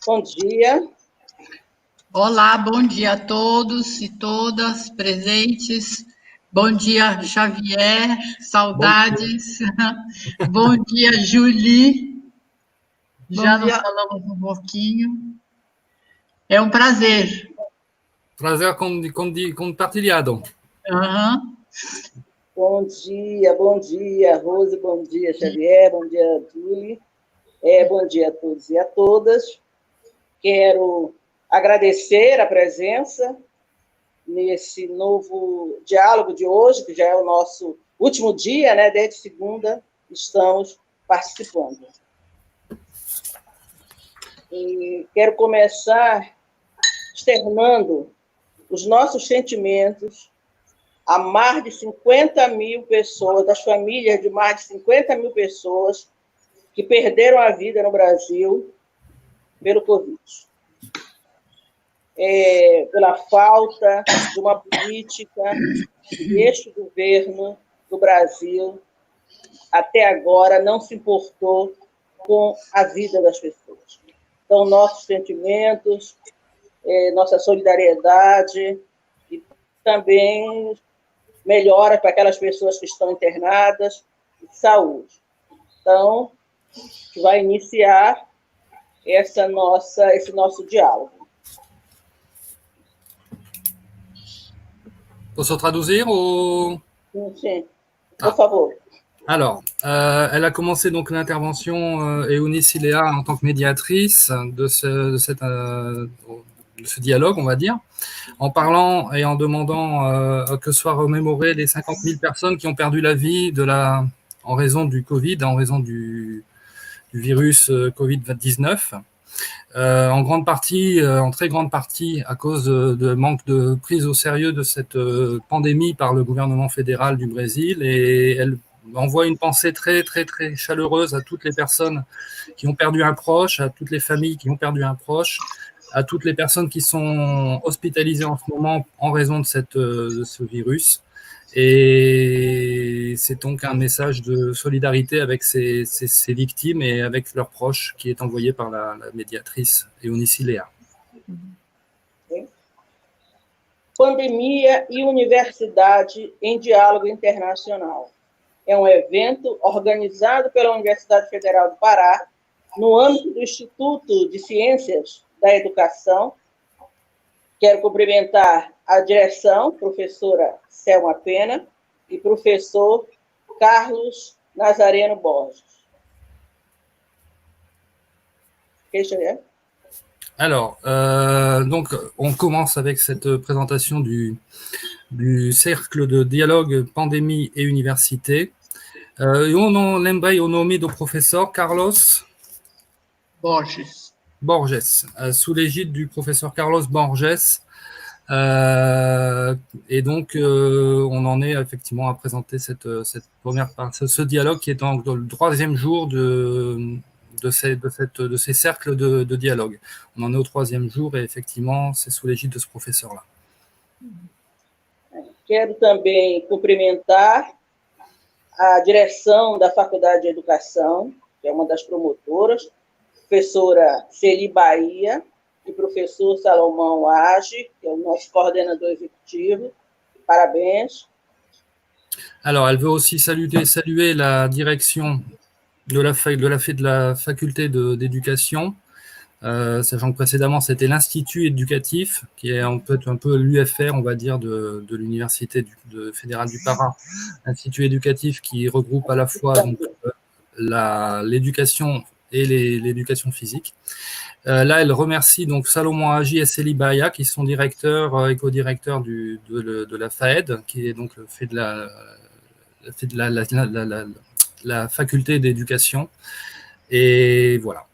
Bom dia. Olá, bom dia a todos e todas presentes. Bom dia, Xavier, saudades. Bom dia, Julie. Já nos falamos um pouquinho. É um prazer. Prazer compartilhado. Uhum. Bom dia, Rose, bom dia, Xavier, bom dia, Julie. Bom dia a todos e a todas. Quero agradecer a presença nesse novo diálogo de hoje, que já é o nosso último dia, né? Desde segunda estamos participando. E quero começar externando os nossos sentimentos a mais de 50 mil pessoas, das famílias de mais de 50 mil pessoas que perderam a vida no Brasil pelo Covid. Pela falta de uma política deste governo do Brasil, até agora, não se importou com a vida das pessoas. Então, nossos sentimentos, nossa solidariedade e também melhora para aquelas pessoas que estão internadas e saúde. Então, a gente vai iniciar esse nosso diálogo. Posso traduire ou... Sim, por favor. Alors, elle a commencé donc l'intervention, Eunice Iléa, en tant que médiatrice de ce dialogue, on va dire, en parlant et en demandant que soient remémorées les 50 000 personnes qui ont perdu la vie en raison du Covid, en raison du virus Covid-19. En grande partie, en très grande partie, à cause de manque de prise au sérieux de cette pandémie par le gouvernement fédéral du Brésil, et elle envoie une pensée très, très, très chaleureuse à toutes les personnes qui ont perdu un proche, à toutes les familles qui ont perdu un proche, à toutes les personnes qui sont hospitalisées en ce moment en raison de ce virus. Et c'est donc un message de solidarité avec ces victimes et avec leurs proches qui est envoyé par la médiatrice Eunice Iléa. Pandemia e Universidade em Diálogo Internacional. É um evento organizado pela Universidade Federal do Pará, no âmbito do Instituto de Ciências da Educação. Quero cumprimentar a direção, professora Selma Pena, e professor Carlos Nazareno Borges. Alors, donc, on commence avec cette présentation du cercle de dialogue pandémie et université. Eu não lembrei o nome do professeur Carlos Borges, sous l'égide du professeur Carlos Borges. Et donc, on en est effectivement à présenter cette première partie, ce dialogue qui est dans le troisième jour de ces cercles de dialogue. On en est au troisième jour et effectivement, c'est sous l'égide de ce professeur-là. Quero também cumprimentar a direção da Faculdade de Educação, que é uma das promotoras, professora Celi Bahia, e professor Salomão Age, que é o nosso coordenador executivo. Parabéns. Alors, elle veut aussi saluer la direction de la faculté d'éducation, sachant que précédemment, c'était l'Institut éducatif, qui est un peu l'UFR, on va dire, de l'Université fédérale du Pará. L'Institut éducatif qui regroupe à la fois donc, l'éducation et l'éducation physique. Là, elle remercie donc Salomon Agi et Celi Bahia, qui sont directeurs et co-directeurs de la FAED, qui est donc fait de la faculté d'éducation. Et voilà.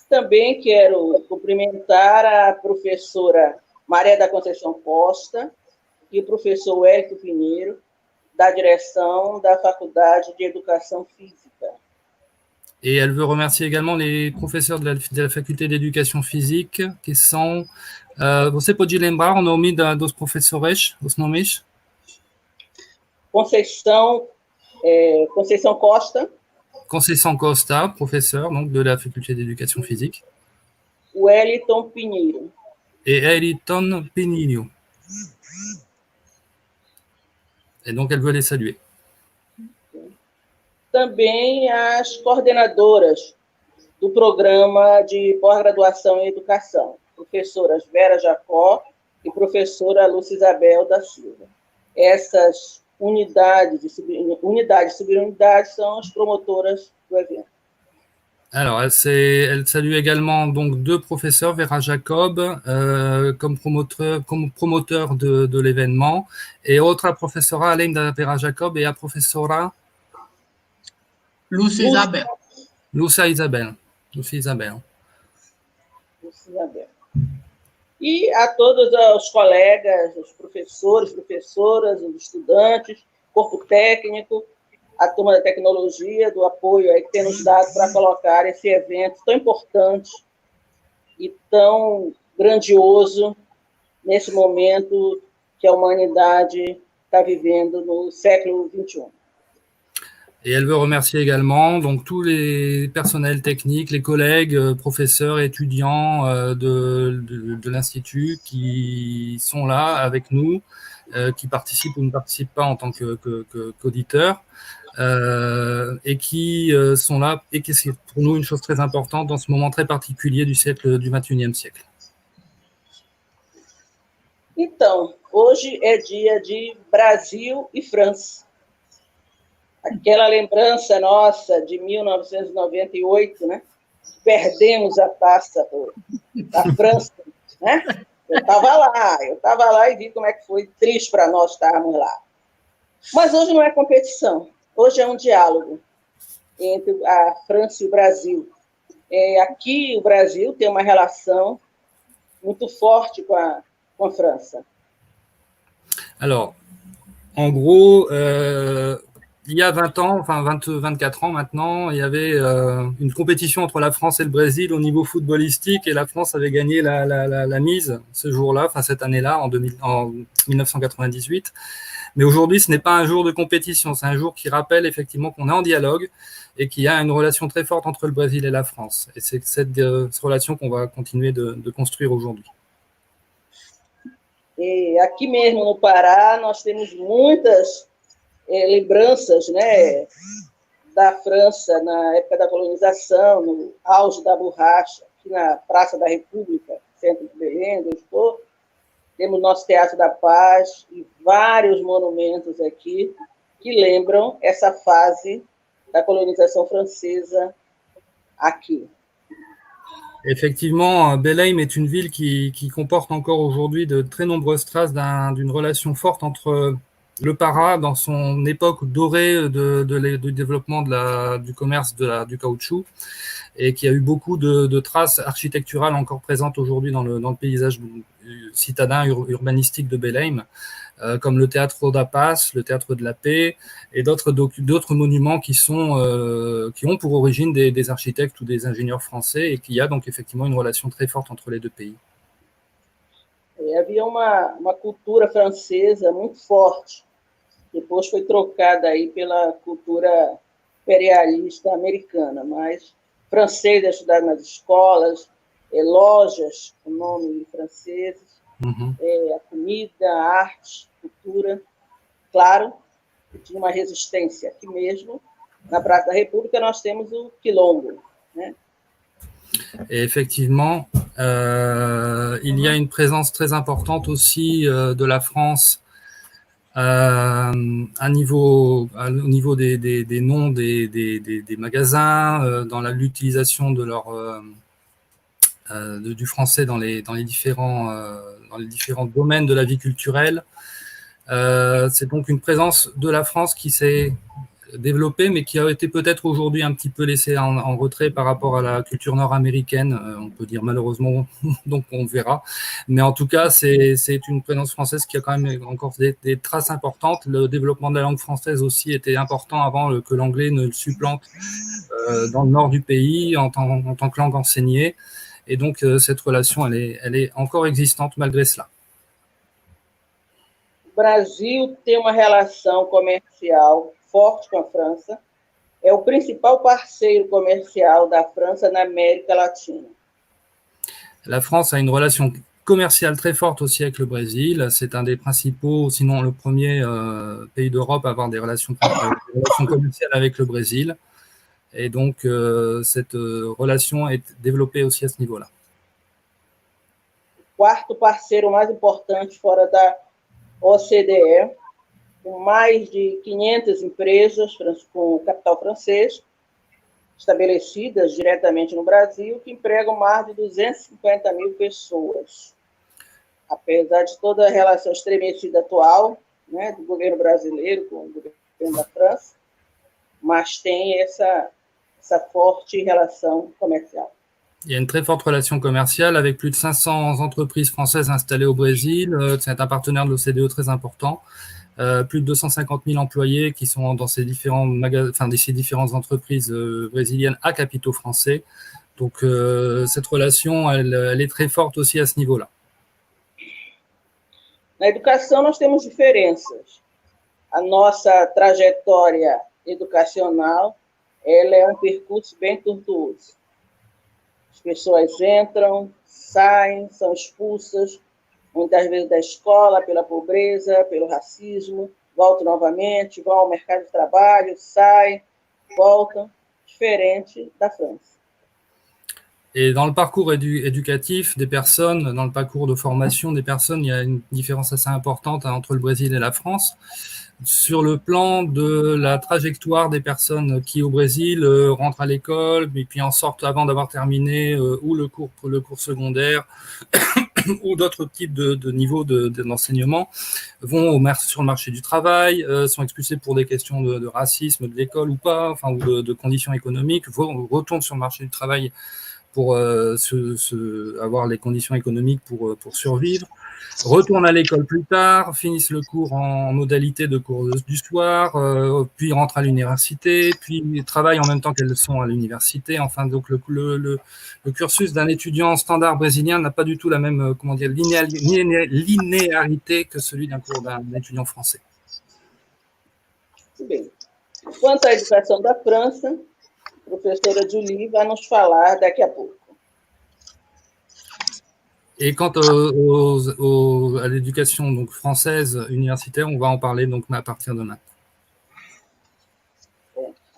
Também quero cumprimentar a professora Maria da Conceição Costa e o professor Hélio Pinheiro, da direção da Faculdade de Educação Física. Et elle veut remercier également les professeurs de la faculté d'éducation physique, qui sont... você pode lembrar o nome dos professores, os nomes? Conceição Conceição Costa. Conceição Costa, professeur donc, de la faculté d'éducation physique. Wellington Pinheiro. Et Eliton Pinilho. Et donc, elle veut les saluer. Também as coordenadoras do programa de pós-graduação em educação, professoras Vera Jacó e professora Lúcia Isabel da Silva. Essas unidades e subunidades são as promotoras do evento. Alors, elle salue également donc 2 professeurs, Vera Jacob, comme promoteur de l'événement, et outra professora, além da Vera Jacob, et a professora Lúcia Isabel. Lúcia Isabel. Lúcia Isabel. E a todos os colegas, os professores, professoras, os estudantes, corpo técnico, a turma da tecnologia, do apoio aí que tem nos dado para colocar esse evento tão importante e tão grandioso nesse momento que a humanidade está vivendo no século XXI. Et elle veut remercier également donc tous les personnels techniques, les collègues, professeurs, étudiants de l'Institut qui sont là avec nous, qui participent ou ne participent pas en tant qu'auditeurs, et qui sont là, et qui c'est pour nous une chose très importante dans ce moment très particulier du XXIe siècle. Então, hoje é dia de Brasil e França. Aquela lembrança nossa de 1998, né? Perdemos a taça da França, né? Eu estava lá e vi como é que foi triste para nós estarmos lá. Mas hoje não é competição, hoje é um diálogo entre a França e o Brasil. Aqui o Brasil tem uma relação muito forte com a França. Alors, en gros, il y a 20 ans, enfin 24 ans maintenant, il y avait une compétition entre la France et le Brésil au niveau footballistique, et la France avait gagné la mise ce jour-là, enfin cette année-là, en 1998. Mais aujourd'hui, ce n'est pas un jour de compétition, c'est un jour qui rappelle effectivement qu'on est en dialogue et qu'il y a une relation très forte entre le Brésil et la France. Et c'est cette relation qu'on va continuer de construire aujourd'hui. E aqui mesmo no Pará, nós temos muitas lembranças, né, da França na época da colonização, no auge da borracha, aqui na Praça da República, centro de Belém, onde eu estou. Temos nosso Teatro da Paz e vários monumentos aqui que lembram essa fase da colonização francesa aqui. Effectivement, Belém est une ville qui comporte encore aujourd'hui de très nombreuses traces d'une relation forte entre le Pará, dans son époque dorée du développement du commerce du caoutchouc, et qui a eu beaucoup de traces architecturales encore présentes aujourd'hui dans le paysage citadin urbanistique de Belém, comme le Théâtre da Paz, le Théâtre de la Paix, et d'autres monuments qui ont pour origine des architectes ou des ingénieurs français, et qu'il y a donc effectivement une relation très forte entre les deux pays. Havia uma cultura francesa muito forte, depois foi trocada aí pela cultura imperialista americana, mas francês é estudado nas escolas, lojas com nome franceses, a comida, a arte, cultura. Claro, tinha uma resistência aqui mesmo. Na Praça da República nós temos o Quilombo, né? Et effectivement, il y a une présence très importante aussi de la France au niveau des noms des magasins, dans l'utilisation du français dans les différents domaines de la vie culturelle. C'est donc une présence de la France qui s'est développée, mais qui a été peut-être aujourd'hui un petit peu laissée en retrait par rapport à la culture nord-américaine, on peut dire malheureusement, donc on verra. Mais en tout cas, c'est une présence française qui a quand même encore des traces importantes. Le développement de la langue française aussi était important avant que l'anglais ne le supplante dans le nord du pays en tant que langue enseignée. Et donc, cette relation, elle est encore existante malgré cela. Brasil tem uma relação comercial forte com a França, é o principal parceiro comercial da França na América Latina. La France a une relation commerciale très forte aussi avec le Brésil. C'est un des principaux, sinon le premier pays d'Europe à avoir des relations commerciales avec le Brésil. Et donc, cette relation est développée aussi à ce niveau-là. O quarto parceiro mais importante fora da OCDE, com mais de 500 empresas com capital francês, estabelecidas diretamente no Brasil, que empregam mais de 250 mil pessoas. Apesar de toda a relação estremecida atual, né, do governo brasileiro com o governo da França, mas tem essa forte relação comercial. Il y a une très forte relation commerciale avec plus de 500 entreprises françaises installées au Brésil. C'est un partenaire de l'OCDE très important. Plus de 250 000 employés qui sont dans ces différentes entreprises brésiliennes à capitaux français. Donc, cette relation, elle est très forte aussi à ce niveau-là. Na educação, nós temos diferenças. A nossa trajetória educacional, ela é percurso bem tortuoso. As pessoas entram, saem, são expulsas, muitas vezes da escola, pela pobreza, pelo racismo, voltam novamente, vão ao mercado de trabalho, saem, voltam, diferente da França. Et dans le parcours éducatif des personnes, dans le parcours de formation des personnes, il y a une différence assez importante entre le Brésil et la France. Sur le plan de la trajectoire des personnes qui, au Brésil, rentrent à l'école, et puis en sortent avant d'avoir terminé ou le cours secondaire ou d'autres types de niveaux d'enseignement, vont sur le marché du travail, sont expulsés pour des questions de racisme de l'école ou pas, enfin, ou de conditions économiques, retournent sur le marché du travail pour avoir les conditions économiques pour survivre, retournent à l'école plus tard, finissent le cours en modalité de cours du soir, puis rentrent à l'université, puis travaillent en même temps qu'elles sont à l'université. Enfin, donc le cursus d'un étudiant standard brésilien n'a pas du tout la même, linéarité que celui d'un cours d'un étudiant français. Muito bem. Quanto à educação da França, a professora Julie vai nos falar daqui a pouco. Et quant à l'éducation donc française universitaire, on va en parler donc à partir de maintenant.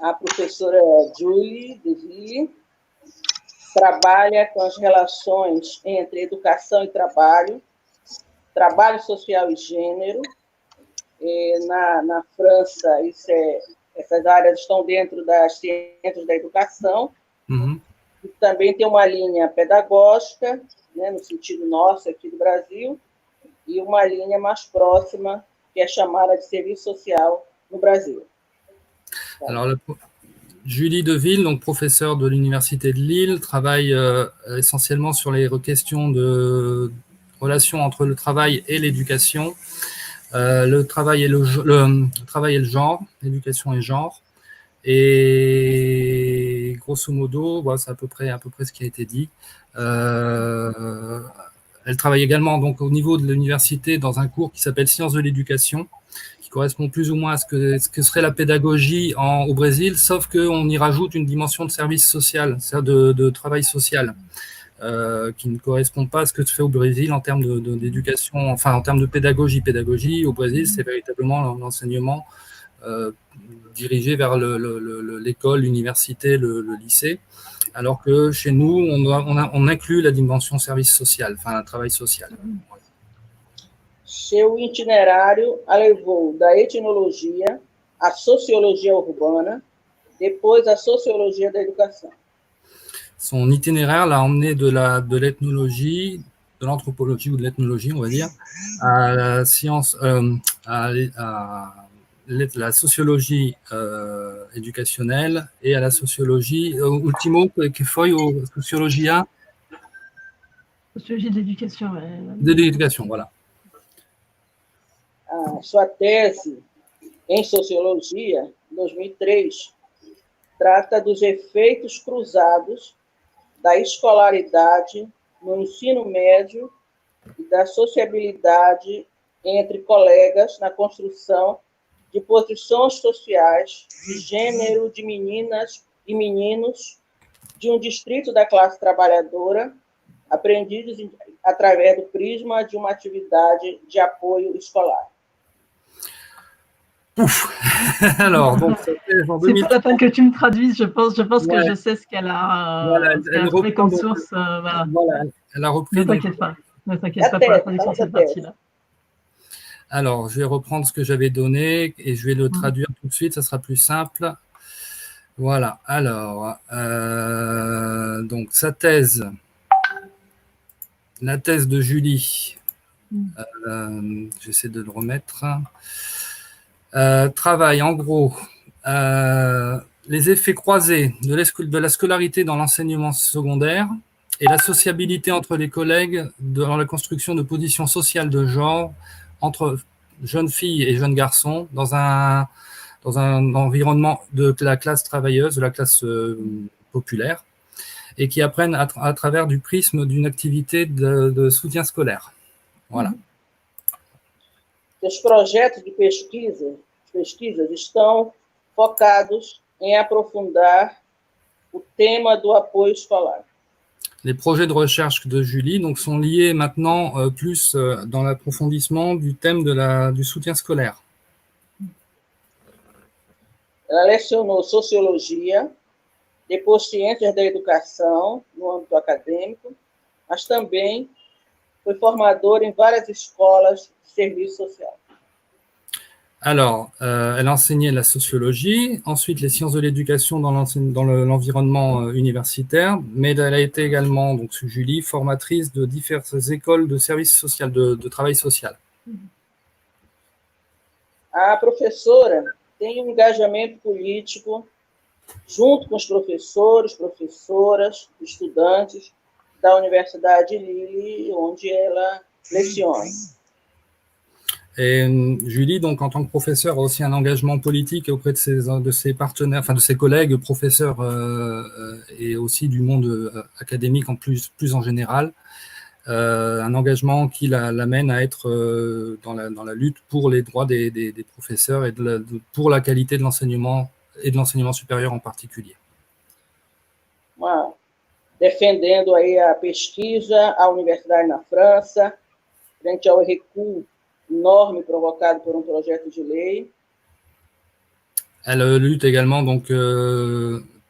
A professora Julie Deville trabalha com as relações entre educação e trabalho social e gênero. Na França, essas áreas estão dentro das ciências da educação. Uhum. E também tem uma linha pedagógica, né, no sentido nosso aqui do Brasil, e uma linha mais próxima, que é chamada de serviço social no Brasil. Alors, Julie Deville, donc professeure de l'Université de Lille, travaille essentiellement sur les questions de relation entre le travail et l'éducation, le travail et le genre, l'éducation et genre. Et grosso modo, voilà, c'est à peu près ce qui a été dit. Elle travaille également donc au niveau de l'université dans un cours qui s'appelle Sciences de l'éducation, qui correspond plus ou moins à ce que serait la pédagogie au Brésil, sauf qu'on y rajoute une dimension de service social, c'est-à-dire de travail social, qui ne correspond pas à ce que se fait au Brésil en termes d'éducation, enfin en termes de pédagogie. Pédagogie, au Brésil, c'est véritablement l'enseignement dirigé vers l'école, l'université, le lycée, alors que chez nous, on inclut la dimension service social, enfin, travail social. Seu itinerário a levou da etnologia à sociologia urbana, depois à sociologia da educação. Son itinéraire l'a emmené de l'ethnologie, de l'anthropologie ou de l'ethnologie, on va dire, à la science, à la sociologie éducationnelle et à la sociologie, ultimo, che foi sociologia? Sociologie de l'éducation. De l'éducation, voilà. A sua tese em sociologia, em 2003, trata dos efeitos cruzados da escolaridade no ensino médio e da sociabilidade entre colegas na construção de posições sociais de gênero de meninas e meninos de distrito da classe trabalhadora, aprendidos através du prisma de uma atividade de apoio escolar. Ouf. Alors, donc, c'est pas la peine que tu me traduises, je pense que je sais ce qu'elle a, voilà, ce qu'elle a trouvé comme source. Voilà, elle a repris. Ne t'inquiète pas pour la traduction de cette partie-là. Alors, je vais reprendre ce que j'avais donné et je vais le traduire tout de suite, ça sera plus simple. Voilà, alors, donc sa thèse, la thèse de Julie, j'essaie de le remettre, travaille en gros les effets croisés de la scolarité dans l'enseignement secondaire et la sociabilité entre les collègues dans la construction de positions sociales de genre entre jeunes filles et jeunes garçons dans un environnement de la classe travailleuse, de la classe populaire, et qui apprennent à travers du prisme d'une activité de soutien scolaire. Voilà. Os projetos de pesquisas estão focados em aprofundar o tema do apoio escolar. Les projets de recherche de Julie donc, sont liés maintenant plus dans l'approfondissement du thème du soutien scolaire. Ela lecionou sociologia, depois ciências da educação no âmbito acadêmico, mas também foi formadora em várias escolas de serviço social. Alors, elle a enseigné la sociologie, ensuite les sciences de l'éducation dans l'environnement universitaire, mais elle a été également, donc Julie, formatrice de diverses écoles de services social, de travail social. A professora tem engajamento político junto com os professores, professoras, estudantes da Universidade Lille, onde ela leciona. Et Julie, donc, en tant que professeur, a aussi un engagement politique auprès de ses partenaires, enfin de ses collègues professeurs et aussi du monde académique plus en général. Un engagement qui l'amène à être dans la lutte pour les droits des professeurs et pour la qualité de l'enseignement et de l'enseignement supérieur en particulier. Defendendo aí a pesquisa, a universidade na França, frente ao recuo enorme provocado por projet de lei. Elle lutte également donc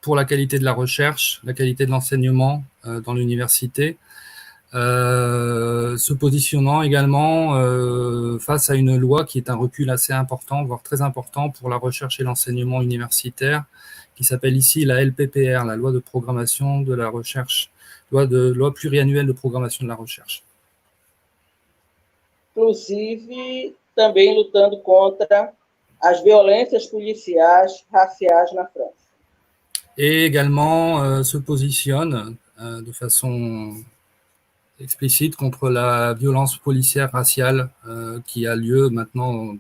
pour la qualité de la recherche, la qualité de l'enseignement dans l'université, se positionnant également face à une loi qui est un recul assez important, voire très important pour la recherche et l'enseignement universitaire, qui s'appelle ici la LPPR, la loi de programmation de la recherche, loi pluriannuelle de programmation de la recherche. Inclusive, também lutando contra as violências policiais raciais na France. Et également se positionne de façon explicite contre la violence policière raciale qui a lieu maintenant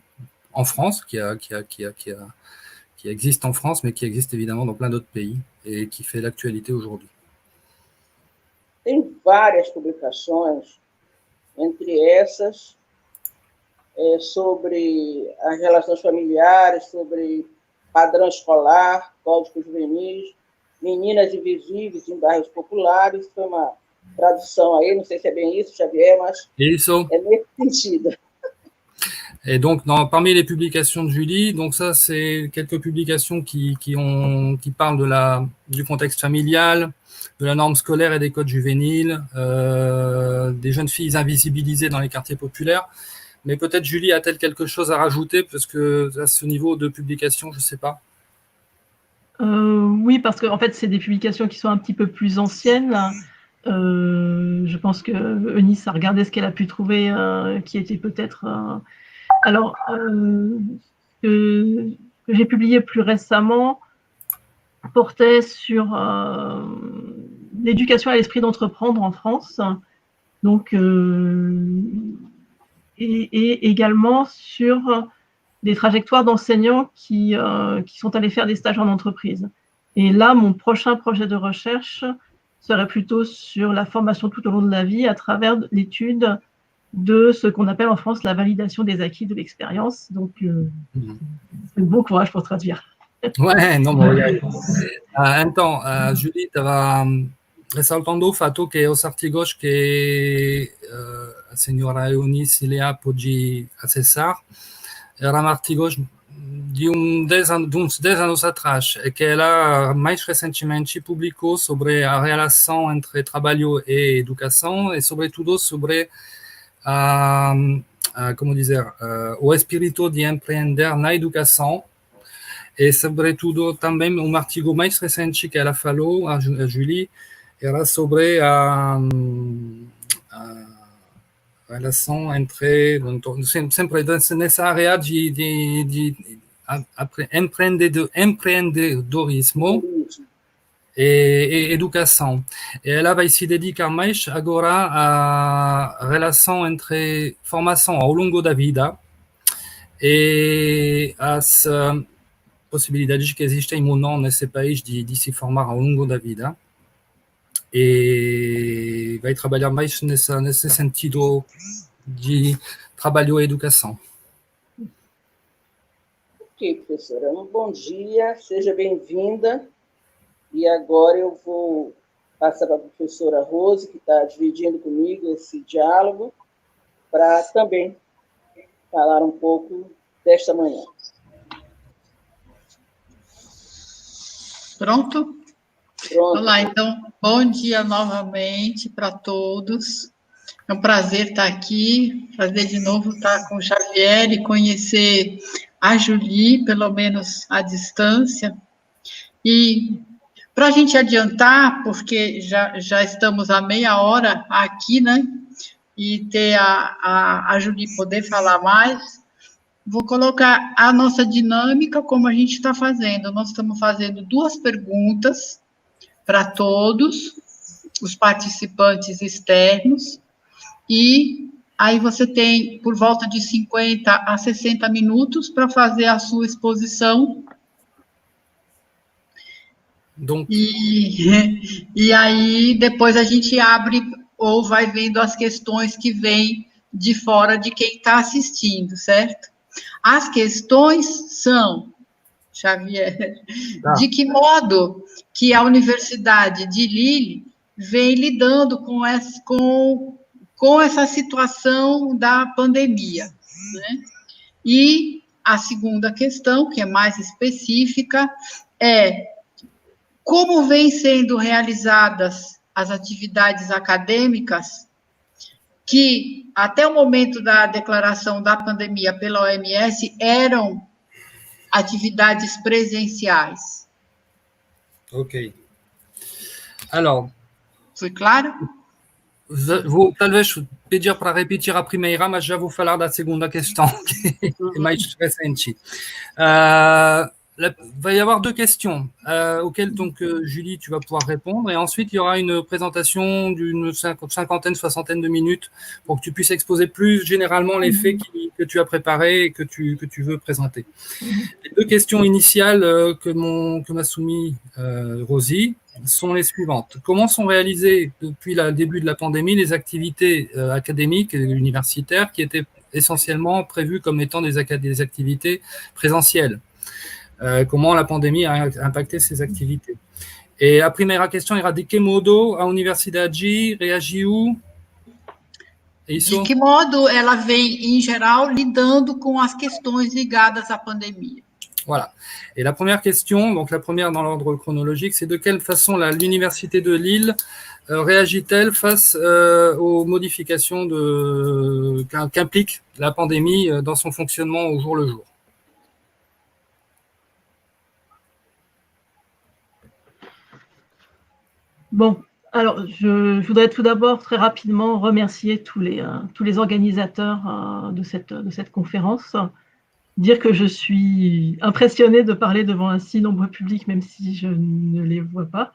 en France, qui existe en France, mais qui existe évidemment dans plein d'autres pays et qui fait l'actualité aujourd'hui. Tem várias publicações, entre essas, sobre as relações familiares, sobre padrão escolar, código juvenil, meninas invisíveis em bairros populares. Foi uma tradução aí, não sei se é bem isso, Xavier, mas isso. É nesse sentido. Et donc, parmi les publications de Julie, donc ça, c'est quelques publications qui parlent du contexte familial, de la norme scolaire et des codes juvéniles, des jeunes filles invisibilisées dans les quartiers populaires. Mais peut-être Julie a-t-elle quelque chose à rajouter, parce que à ce niveau de publication, je ne sais pas. Oui, parce qu'en fait, c'est des publications qui sont un petit peu plus anciennes. Je pense que Eunice a regardé ce qu'elle a pu trouver, qui était peut-être... Alors, que j'ai publié plus récemment portait sur l'éducation à l'esprit d'entreprendre en France. Donc, et également sur des trajectoires d'enseignants qui sont allés faire des stages en entreprise. Et là, mon prochain projet de recherche serait plutôt sur la formation tout au long de la vie à travers l'étude de ce qu'on appelle en France la validation des acquis de l'expérience. Donc, bon courage pour traduire. Ouais, não, ma vogliamo. Então, Julie, estava ressaltando o fato che os artigos que a senhora Eunice Lea pôde acessar eram artigos de uns 10 anos atrás, e que ela mais recentemente publicou sobre a relação entre trabalho e educação e, sobretudo, sobre como dizer, o espírito de empreender na educação. E, sobretudo, também um artigo mais recente que ela falou, a Julie, era sobre a relação entre, sempre nessa área de empreendedorismo e educação. E ela vai se dedicar mais agora à relação entre formação ao longo da vida e as possibilidades que existem ou não nesse país de se formar ao longo da vida, e vai trabalhar mais nesse sentido de trabalho e educação. Ok, professora. Um bom dia, seja bem-vinda. E agora eu vou passar para a professora Rose, que está dividindo comigo esse diálogo, para também falar um pouco desta manhã. Pronto? Olá, então, bom dia novamente para todos. É um prazer estar aqui, prazer de novo estar com o Xavier e conhecer a Julie, pelo menos à distância. E para a gente adiantar, porque já estamos há meia hora aqui, né? E ter a Julie poder falar mais, vou colocar a nossa dinâmica como a gente está fazendo. Nós estamos fazendo 2 perguntas para todos os participantes externos, e aí você tem por volta de 50 a 60 minutos para fazer a sua exposição. E aí depois a gente abre ou vai vendo as questões que vêm de fora de quem está assistindo, certo? As questões são, Xavier, de que modo que a Universidade de Lille vem lidando com essa situação da pandemia, né? E a segunda questão, que é mais específica, é como vêm sendo realizadas as atividades acadêmicas que, até o momento da declaração da pandemia pela OMS, eram atividades presenciais. Ok. Alors, foi claro? Vou talvez pedir para repetir a primeira, mas já vou falar da segunda questão, que é mais recente. Va y avoir 2 questions auxquelles donc Julie tu vas pouvoir répondre, et ensuite il y aura une présentation d'une cinquantaine, soixantaine de minutes pour que tu puisses exposer plus généralement les faits que tu as préparés et que tu veux présenter. Les 2 questions initiales que m'a soumis Rosie sont les suivantes. Comment sont réalisées depuis le début de la pandémie les activités académiques et universitaires qui étaient essentiellement prévues comme étant des activités présentielles? Comment la pandemia a impacté ces activités. E a primeira questão era de que modo a universidade reagiu? Isso? De que modo ela vem, em geral, lidando com as questões ligadas à pandemia? Voilà. Et la première question, donc la première dans l'ordre chronologique, c'est de quelle façon l'Université de Lille réagit-elle face aux modifications qu'implique la pandémie dans son fonctionnement au jour le jour? Bon, alors je voudrais tout d'abord très rapidement remercier tous les organisateurs de cette conférence, dire que je suis impressionnée de parler devant un si nombreux public, même si je ne les vois pas,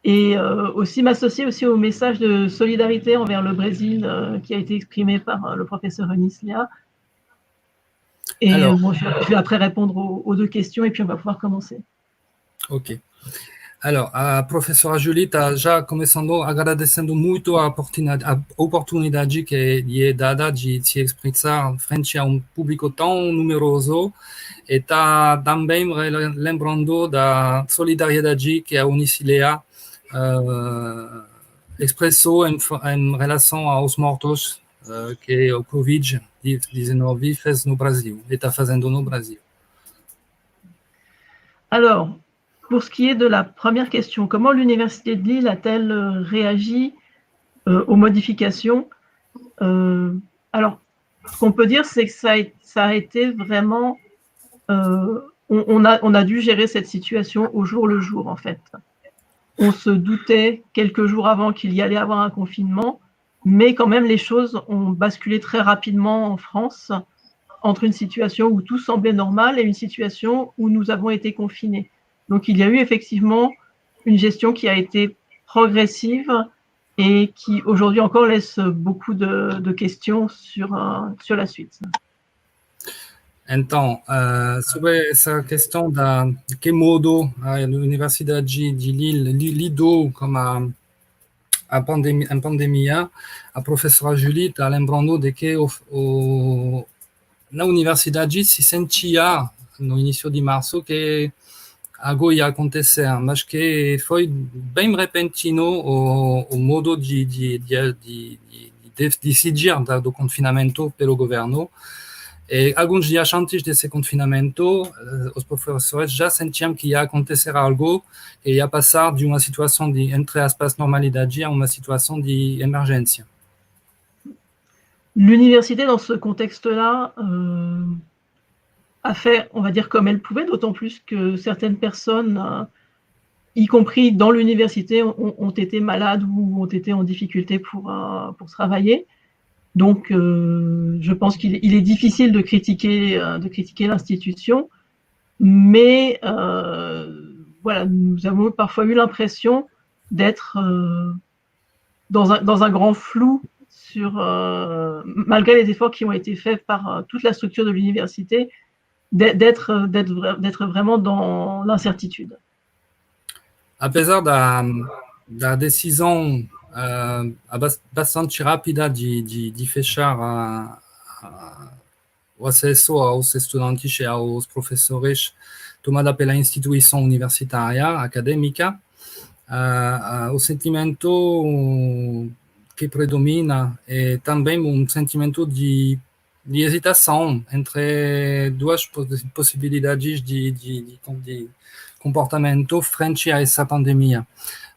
et aussi m'associer aussi au message de solidarité envers le Brésil qui a été exprimé par le professeur Eunice Lea. Et bon, je vais après répondre aux 2 questions et puis on va pouvoir commencer. Ok. Alors, a professora Julita, já começando agradecendo muito a oportunidade que lhe é dada de se expressar frente a público tão numeroso e está também lembrando da solidariedade que a Unicilea expressou em relação aos mortos que o Covid-19 fez no Brasil, e está fazendo no Brasil. Alors, pour ce qui est de la première question, comment l'Université de Lille a-t-elle réagi aux modifications? Alors, ce qu'on peut dire, c'est que ça a été vraiment... on a dû gérer cette situation au jour le jour, en fait. On se doutait quelques jours avant qu'il y allait avoir un confinement, mais quand même, les choses ont basculé très rapidement en France entre une situation où tout semblait normal et une situation où nous avons été confinés. Donc, il y a eu effectivement une gestion qui a été progressive et qui, aujourd'hui encore, laisse beaucoup de questions sur la suite. Então, sobre essa questão de que modo a Universidade de Lille lidou com a pandemia, a professora Julie está lembrando de que na universidade se sentia, no início de março, que algo ia acontecer, mas que foi bem repentino o modo de decidir do confinamento pelo governo. E alguns dias antes desse confinamento, os professores já sentiam que ia acontecer algo, que ia passar de uma situação de, entre aspas, normalidade a uma situação de emergência. L'université, dans ce contexte-là, a fait, on va dire, comme elle pouvait, d'autant plus que certaines personnes, y compris dans l'université, ont été malades ou ont été en difficulté pour travailler. Donc, je pense qu'il est difficile de critiquer l'institution, mais voilà, nous avons parfois eu l'impression d'être dans un grand flou sur, malgré les efforts qui ont été faits par toute la structure de l'université, d'être vraiment dans l'incertitude. Apesar da decisão bastante rápida de fechar o acesso aos estudantes e aos professores tomada pela instituição universitária, acadêmica, o sentimento que predomina é também um sentimento de hesitação entre duas possibilidades de comportamento frente a essa pandemia.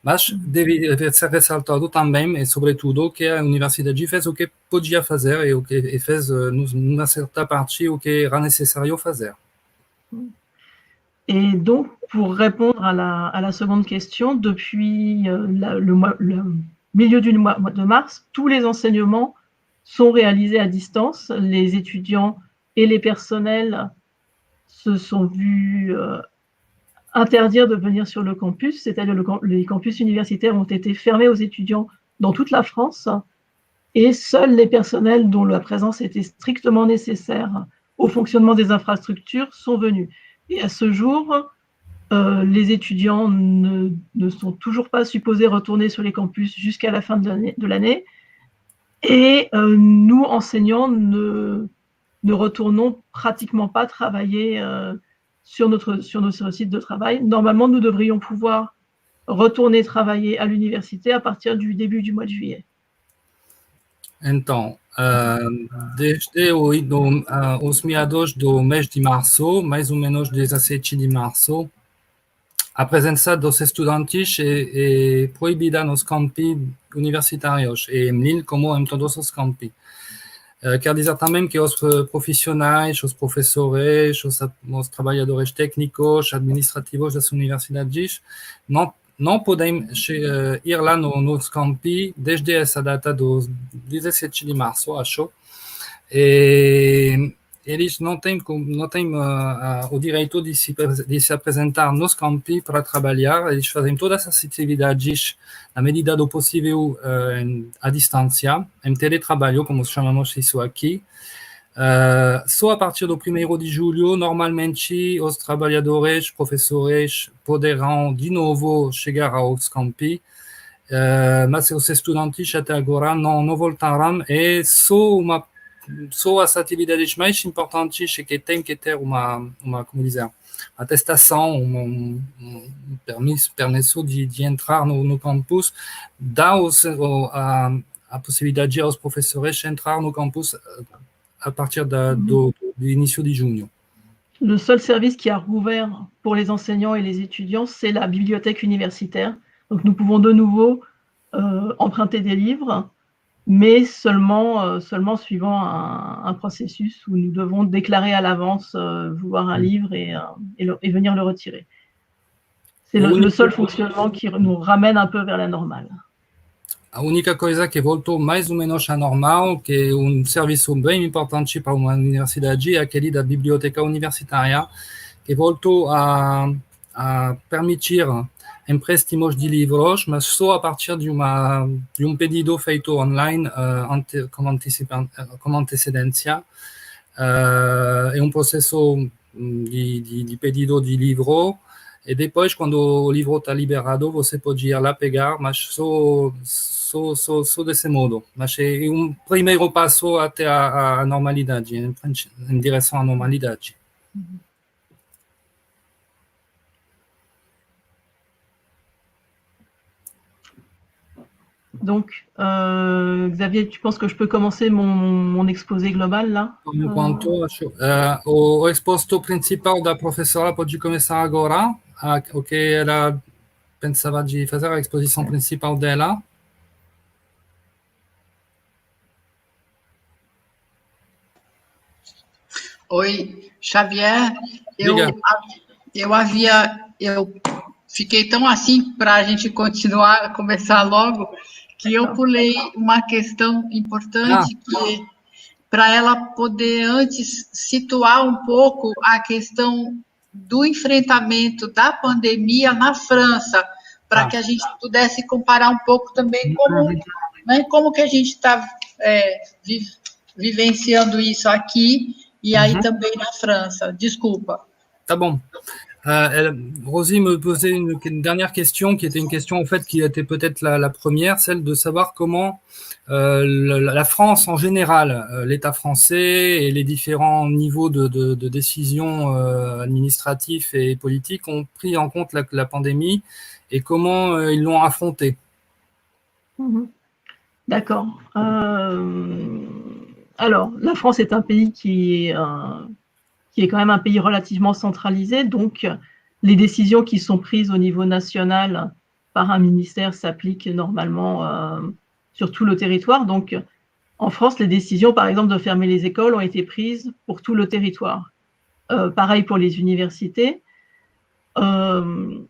Mas deve ser ressaltado também e, sobretudo, que a universidade fez o que podia fazer e fez, numa certa parte, o que era necessário fazer. Et donc, pour répondre à la seconde question, depuis le milieu du mois de mars, tous les enseignements sont réalisés à distance. Les étudiants et les personnels se sont vus interdire de venir sur le campus, c'est-à-dire les campus universitaires ont été fermés aux étudiants dans toute la France et seuls les personnels dont la présence était strictement nécessaire au fonctionnement des infrastructures sont venus. Et à ce jour, les étudiants ne sont toujours pas supposés retourner sur les campus jusqu'à la fin de l'année et nous, enseignants, ne retournons pratiquement pas travailler sur notre site de travail. Normalement, nous devrions pouvoir retourner travailler à l'université à partir du début du mois de juillet. Então, desde os meados do mês de março, mais ou menos 17 de março, a presença dos estudantes é proibida nos campi universitários, e em Lille como em todos os campi. Quer dizer também que os profissionais, os professores, os trabalhadores técnicos, administrativos das universidades não podem ir lá nos campi desde essa data do 17 de março, acho. E eles não têm o direito de se apresentar nos campi para trabalhar. Eles fazem todas as atividades, na medida do possível, à distância, em teletrabalho, como chamamos isso aqui. Só a partir do 1º de julho, normalmente, os trabalhadores, professores poderão de novo chegar aos campi, mas os estudantes até agora não voltaram, e só as atividades mais importantes que tem que ter como dizer, atestação, permisso de entrar no campus, dá a possibilidade aos professores de entrar no campus à partir do início de junho. Le seul service qui a rouvert pour les enseignants et les étudiants, c'est la bibliothèque universitaire. Donc nous pouvons de nouveau emprunter des livres, mais seulement suivant un processus où nous devons déclarer à l'avance vouloir un livre et venir le retirer. C'est le seul fonctionnement qui nous ramène un peu vers la normale. A única coisa que voltou mais ou menos a normal, que é serviço bem importante para uma universidade, é aquele da biblioteca universitária, que voltou a permitir empréstimos de livros, mas só a partir de pedido feito online com antecedência. É processo de pedido de livro, e depois, quando o livro está liberado, você pode ir lá pegar, mas só desse modo. Mas é primeiro passo até a normalidade, em direção à normalidade. Donc, Xavier, tu penses que je peux commencer mon exposé global, là? O exposto principal da professora pode começar agora, o que ela pensava de fazer, a exposição principal dela. Oi, Xavier, eu fiquei tão assim para a gente começar logo, que eu pulei uma questão importante, que para ela poder antes situar um pouco a questão do enfrentamento da pandemia na França, para que a gente pudesse comparar um pouco também como que a gente está vivenciando isso aqui e aí também na França. Desculpa. Tá bom. Rosie me posait une dernière question, qui était une question en fait qui était peut-être la première, celle de savoir comment la France en général, l'État français et les différents niveaux de décision administratifs et politiques ont pris en compte la pandémie et comment ils l'ont affrontée. D'accord. Alors, la France est un pays qui est quand même un pays relativement centralisé, donc les décisions qui sont prises au niveau national par un ministère s'appliquent normalement sur tout le territoire. Donc, en France, les décisions, par exemple, de fermer les écoles ont été prises pour tout le territoire. Pareil pour les universités. On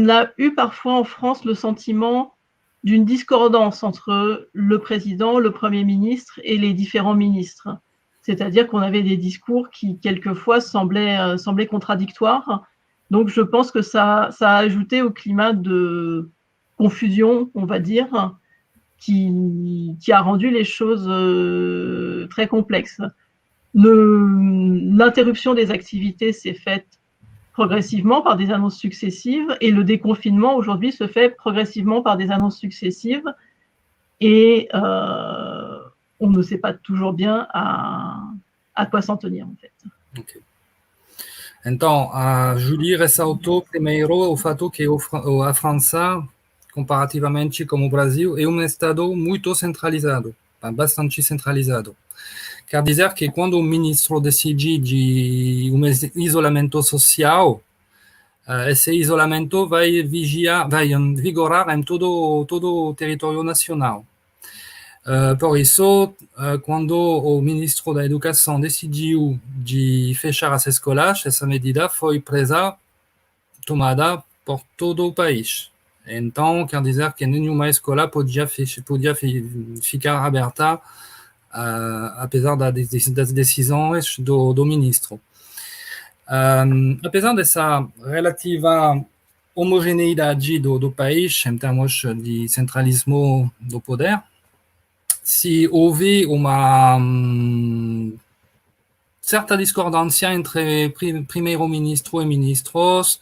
a eu parfois en France le sentiment d'une discordance entre le président, le Premier ministre et les différents ministres. C'est-à-dire qu'on avait des discours qui, quelquefois, semblaient contradictoires. Donc, je pense que ça a ajouté au climat de confusion, on va dire, qui a rendu les choses très complexes. L'interruption des activités s'est faite progressivement par des annonces successives et le déconfinement, aujourd'hui, se fait progressivement par des annonces successives. Et on ne sait pas toujours bien à quoi s'en tenir, en fait. Okay. Então, a Julie ressaltou primeiro o fato que a França, comparativamente com o Brasil, é estado muito centralizado, bastante centralizado. Quer dizer que quando o ministro decide de isolamento social, esse isolamento vai vigorar em todo o território nacional. Por isso, quando o ministro da Educação decidiu de fechar as escolas, essa medida foi tomada por todo o país. Então, quer dizer que nenhuma escola podia ficar aberta, apesar das decisões do ministro. Apesar dessa relativa homogeneidade do país, em termos de centralismo do poder, se houve uma certa discordância entre primeiro-ministro e ministros,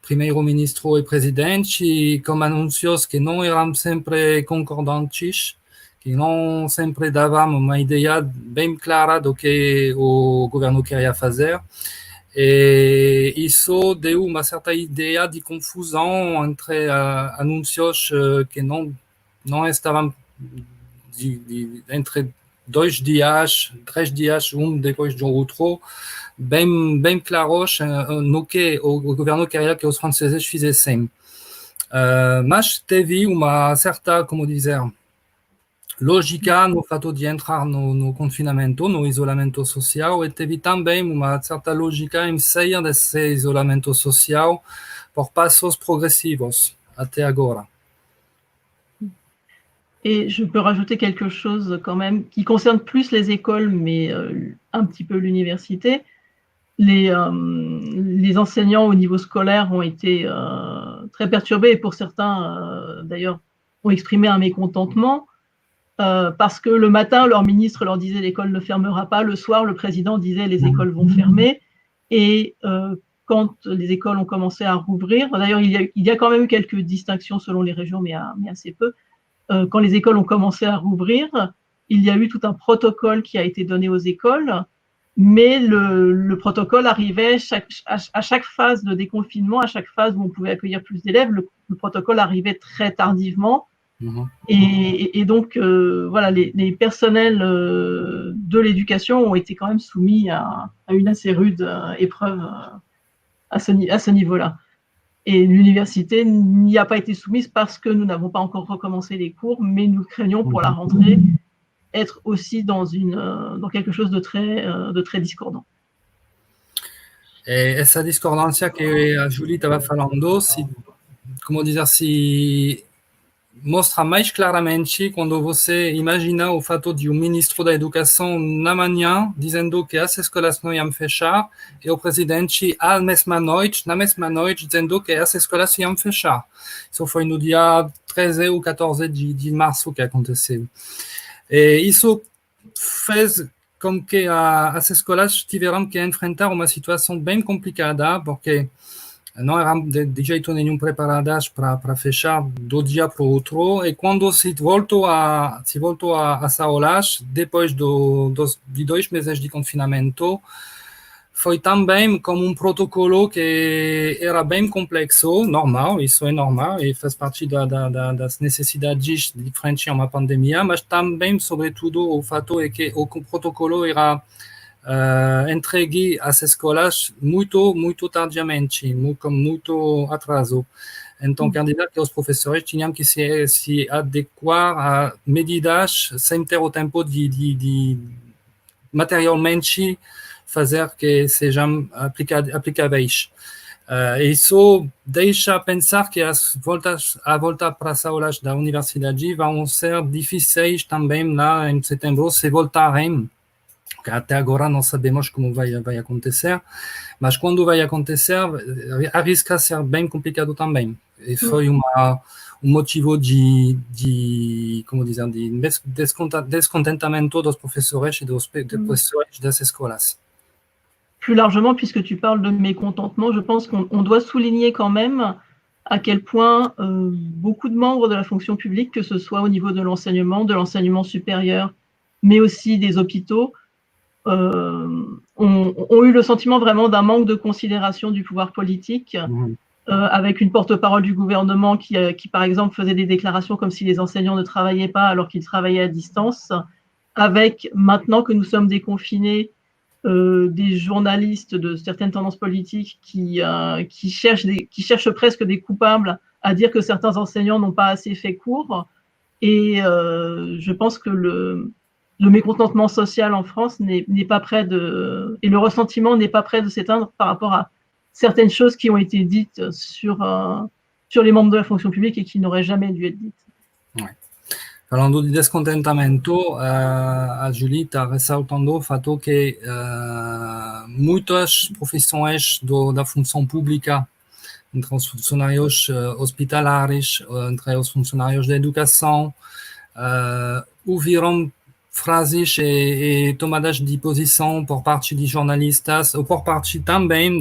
primeiro-ministro e presidente, com anúncios que não eram sempre concordantes, que não sempre davam uma ideia bem clara do que o governo queria fazer. E isso deu uma certa ideia de confusão entre anúncios que não estavam entre 2 dias, 3 dias, um depois do outro, bem claros no que o governo queria que os franceses fizessem. Mas teve uma certa, como dizer, lógica no fato de entrar no confinamento, no isolamento social, e teve também uma certa lógica em sair desse isolamento social por passos progressivos até agora. Et je peux rajouter quelque chose quand même qui concerne plus les écoles, mais un petit peu l'université. Les enseignants au niveau scolaire ont été très perturbés et pour certains, d'ailleurs, ont exprimé un mécontentement parce que le matin, leur ministre leur disait l'école ne fermera pas, le soir, le président disait les écoles vont fermer. Et quand les écoles ont commencé à rouvrir, d'ailleurs, il y a quand même eu quelques distinctions selon les régions, mais assez peu. Quand les écoles ont commencé à rouvrir, il y a eu tout un protocole qui a été donné aux écoles, mais le protocole arrivait à chaque phase de déconfinement, à chaque phase où on pouvait accueillir plus d'élèves, le protocole arrivait très tardivement. Et donc, voilà, les personnels de l'éducation ont été quand même soumis à une assez rude épreuve à ce niveau-là. Et l'université n'y a pas été soumise parce que nous n'avons pas encore recommencé les cours, mais nous craignons pour la rentrée être aussi dans quelque chose de très discordant. E essa discordância que a Julie estava falando, se mostra mais claramente quando você imagina o fato de ministro da Educação na manhã dizendo que as escolas não iam fechar e o presidente na mesma noite dizendo que as escolas iam fechar. Isso foi no dia 13 ou 14 de março que aconteceu. E isso fez com que as escolas tiveram que enfrentar uma situação bem complicada, porque não eram de jeito nenhum preparadas para fechar do dia para o outro, e quando se voltou às aulas, depois de 2 meses de confinamento, foi também como protocolo que era bem complexo, normal, isso é normal, e faz parte das necessidades de frente a uma pandemia, mas também, sobretudo, o fato é que o protocolo era entregue às escolas muito tardiamente, com muito atraso. Então, quer dizer que os professores tinham que se adequar a medidas sem ter o tempo de materialmente fazer que sejam aplicáveis. Isso deixa pensar que a volta para as aulas da universidade vão ser difíceis também lá em setembro, se voltarem. Até agora não sabemos como vai acontecer, mas quando vai acontecer, arrisca ser bem complicado também. E foi um motivo de descontentamento dos professores e dos professores das escolas. Plus largement, puisque tu parles de mécontentement, je pense qu'on doit souligner quand même à quel point beaucoup de membres de la fonction publique, que ce soit au niveau de l'enseignement supérieur, mais aussi des hôpitaux, ont eu le sentiment vraiment d'un manque de considération du pouvoir politique, avec une porte-parole du gouvernement qui, par exemple, faisait des déclarations comme si les enseignants ne travaillaient pas alors qu'ils travaillaient à distance, avec, maintenant que nous sommes déconfinés, des journalistes de certaines tendances politiques qui cherchent presque des coupables à dire que certains enseignants n'ont pas assez fait cours. Et je pense que le mécontentement social en France n'est pas près et le ressentiment n'est pas près de s'éteindre par rapport à certaines choses qui ont été dites sur les membres de la fonction publique et qui n'auraient jamais dû être dites. Ouais. Falando de descontentamento, a Julie está ressaltando o fato que muitas profissões da função pública, entre os funcionários hospitalares, entre os funcionários da educação, ouviram frases e tomadas de posição por parte de jornalistas ou por parte também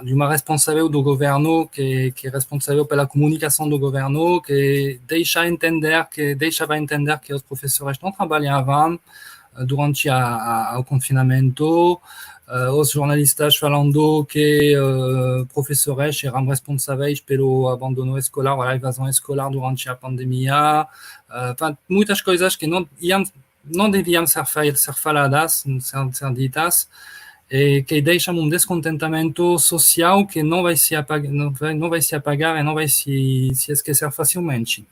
de uma responsável do governo que é responsável pela comunicação do governo, que deixava entender que os professores não trabalhavam durante o confinamento, os jornalistas falando que professores eram responsáveis pelo abandono escolar, a evasão escolar durante a pandemia, muitas coisas que não deviam ser faladas, ser ditas, e que deixam descontentamento social que não vai se apagar, não vai se apagar e não vai se esquecer facilmente.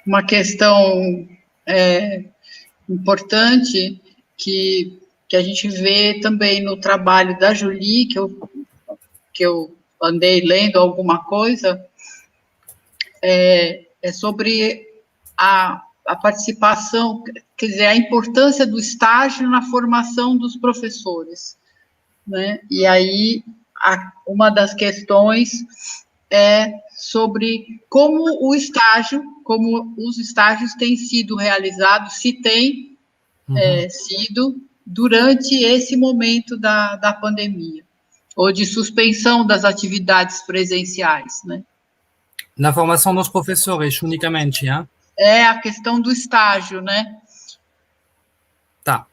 Uma questão importante que a gente vê também no trabalho da Julie, que eu andei lendo alguma coisa, é sobre a participação, quer dizer, a importância do estágio na formação dos professores, né? E aí, uma das questões é sobre como os estágios têm sido realizados, se tem sido durante esse momento da pandemia, ou de suspensão das atividades presenciais, né? Na formação dos professores, unicamente, hein? É a questão do estágio, né? Tá.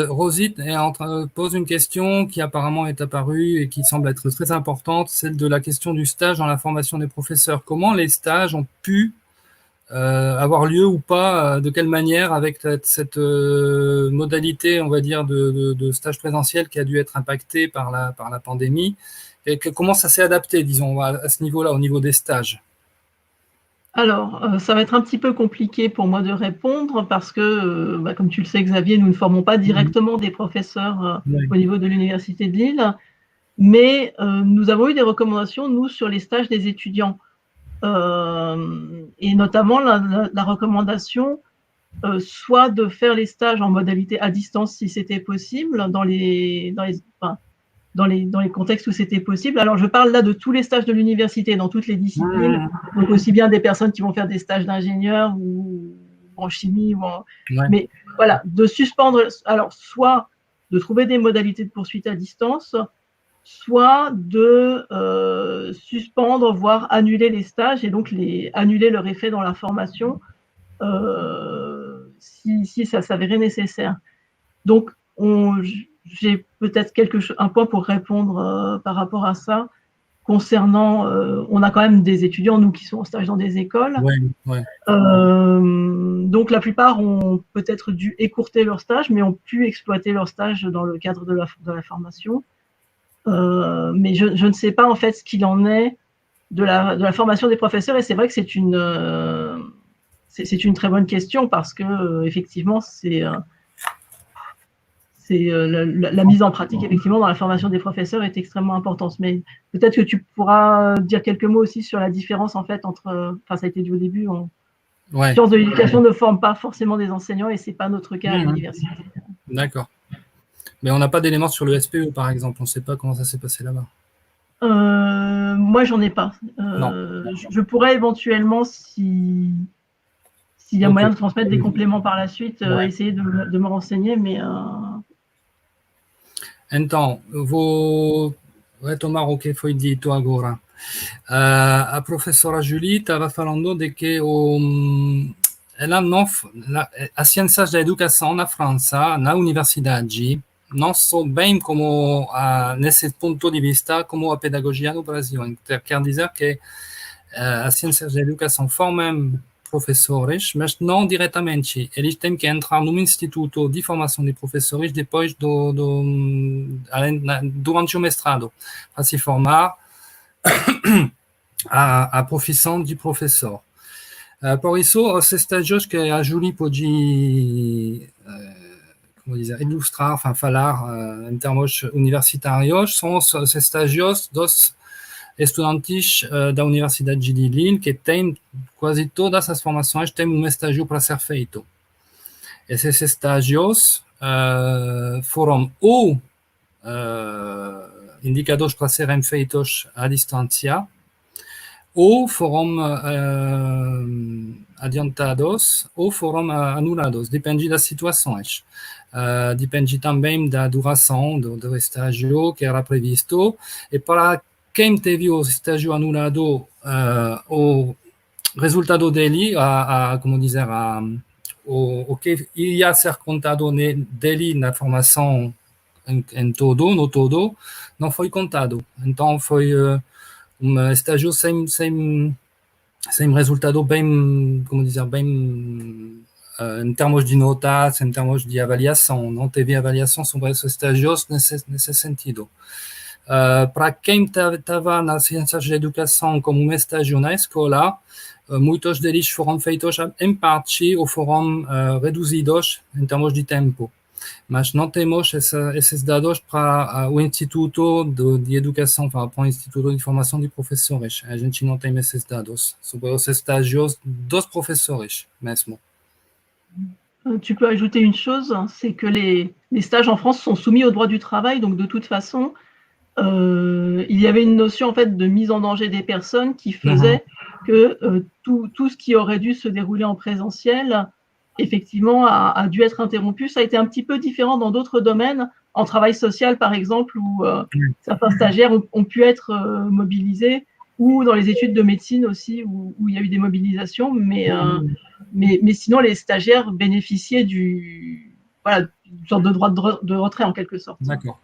Rosit pose une question qui apparemment est apparue et qui semble être très importante, celle de la question du stage dans la formation des professeurs. Comment les stages ont pu avoir lieu ou pas, de quelle manière avec cette modalité, on va dire, de stage présentiel qui a dû être impactée par la pandémie, et comment ça s'est adapté, disons, à ce niveau-là, au niveau des stages? Alors, ça va être un petit peu compliqué pour moi de répondre parce que, comme tu le sais, Xavier, nous ne formons pas directement des professeurs au niveau de l'Université de Lille, mais nous avons eu des recommandations, nous, sur les stages des étudiants. Et notamment la recommandation, soit de faire les stages en modalité à distance si c'était possible, dans les contextes où c'était possible. Alors, je parle là de tous les stages de l'université, dans toutes les disciplines, donc aussi bien des personnes qui vont faire des stages d'ingénieurs ou en chimie, mais voilà, de suspendre, alors soit de trouver des modalités de poursuite à distance, soit de suspendre, voire annuler les stages et donc annuler leur effet dans la formation si ça s'avérait nécessaire. Donc, j'ai peut-être un point pour répondre par rapport à ça. Concernant, on a quand même des étudiants, nous, qui sont en stage dans des écoles. Donc, la plupart ont peut-être dû écourter leur stage, mais ont pu exploiter leur stage dans le cadre de la formation. Mais je ne sais pas, en fait, ce qu'il en est de la formation des professeurs. Et c'est vrai que c'est une très bonne question parce que, effectivement, la mise en pratique, effectivement, dans la formation des professeurs est extrêmement importante. Mais peut-être que tu pourras dire quelques mots aussi sur la différence, en fait, entre... Enfin, ça a été dit au début, Sciences de l'éducation ne forme pas forcément des enseignants et ce n'est pas notre cas à l'université. D'accord. Mais on n'a pas d'éléments sur le SPE, par exemple. On ne sait pas comment ça s'est passé là-bas. Moi, j'en ai pas. Je pourrais éventuellement, s'il y a moyen de transmettre des compléments par la suite, essayer de me renseigner, mais... Então, vou retomar o que foi dito agora. A professora Julie estava falando de que as ciências da educação na França, na universidade, não são bem como, nesse ponto de vista, como a pedagogia no Brasil. Quer dizer que as ciências da educação formam professores, mas não diretamente. Eles têm que entrar num instituto de formação de professores depois durante o mestrado, para se formar a profissão de professor. Por isso, os estágios que a Julie pode ilustrar, falar em termos universitários, são os estágios dos estudantes da Universidade de Lille que têm quase todas as formações têm um estágio para ser feito. Esses estágios foram ou indicados para serem feitos à distância ou foram adiantados ou foram anulados, depende das situações. Depende também da duração do estágio que era previsto, e para quem teve o estágio anulado, o resultado dele, como dizer, o que ia ser contado dele na formação no todo, não foi contado. Então foi estágio sem resultado bem, como dizer, bem em termos de notas, em termos de avaliação. Não teve avaliação sobre esses estágios nesse sentido. Para quem estava nas ciências de educação como um estágio na escola, muitos deles foram feitos em parte ou foram reduzidos em termos de tempo. Mas não temos esses dados para o Instituto de Educação, para o Instituto de Formação de Professores. A gente não tem esses dados sobre os estágios dos professores mesmo. Tu peux ajouter une chose, c'est que les stages en France sont soumis au droit du travail, donc de toute façon, il y avait une notion en fait de mise en danger des personnes qui faisait que tout ce qui aurait dû se dérouler en présentiel effectivement a dû être interrompu. Ça a été un petit peu différent dans d'autres domaines, en travail social par exemple, où certains stagiaires ont pu être mobilisés, ou dans les études de médecine aussi, où il y a eu des mobilisations, mais sinon les stagiaires bénéficiaient d'une sorte de droit de retrait en quelque sorte. D'accord.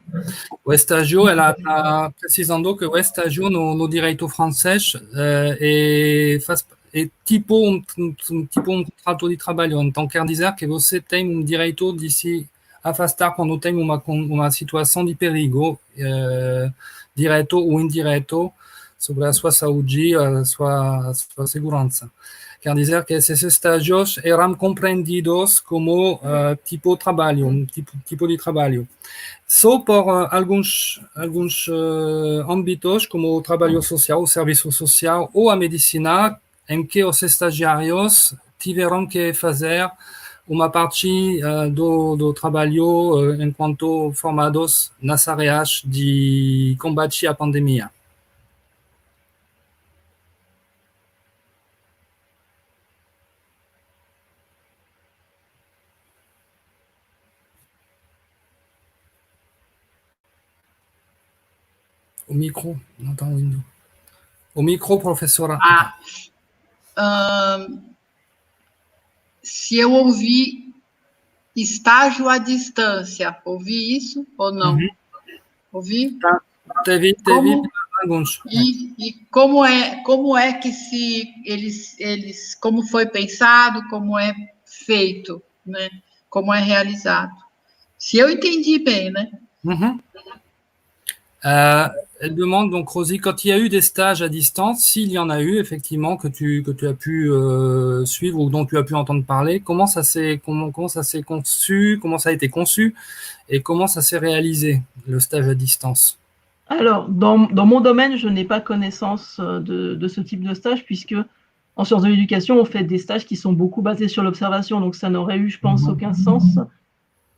O estágio, ela está precisando que o estágio no direito francês é tipo um contrato de trabalho. Então, quer dizer que você tem um direito de se afastar quando tem uma situação de perigo, direto ou indireto, sobre a sua saúde, a sua segurança. Quer dizer que esses estágios eram compreendidos como tipo de trabalho, tipo de trabalho. Só por alguns âmbitos, como o trabalho social, o serviço social ou a medicina, em que os estagiários tiveram que fazer uma parte do trabalho enquanto formados nas áreas de combate à pandemia. O micro, não está ouvindo. O micro, professora. Se eu ouvi estágio à distância, ouvi isso ou não? Ouvi? Tá. Teve alguns. E como é que eles como foi pensado, como é feito, né? Como é realizado? Se eu entendi bem, né? Elle demande donc, Rosie, quand il y a eu des stages à distance, s'il y en a eu effectivement que tu as pu suivre ou dont tu as pu entendre parler, comment ça s'est conçu, comment ça a été conçu et comment ça s'est réalisé, le stage à distance? Alors, dans mon domaine, je n'ai pas connaissance de ce type de stage, puisque en sciences de l'éducation, on fait des stages qui sont beaucoup basés sur l'observation, donc ça n'aurait eu, je pense, aucun sens.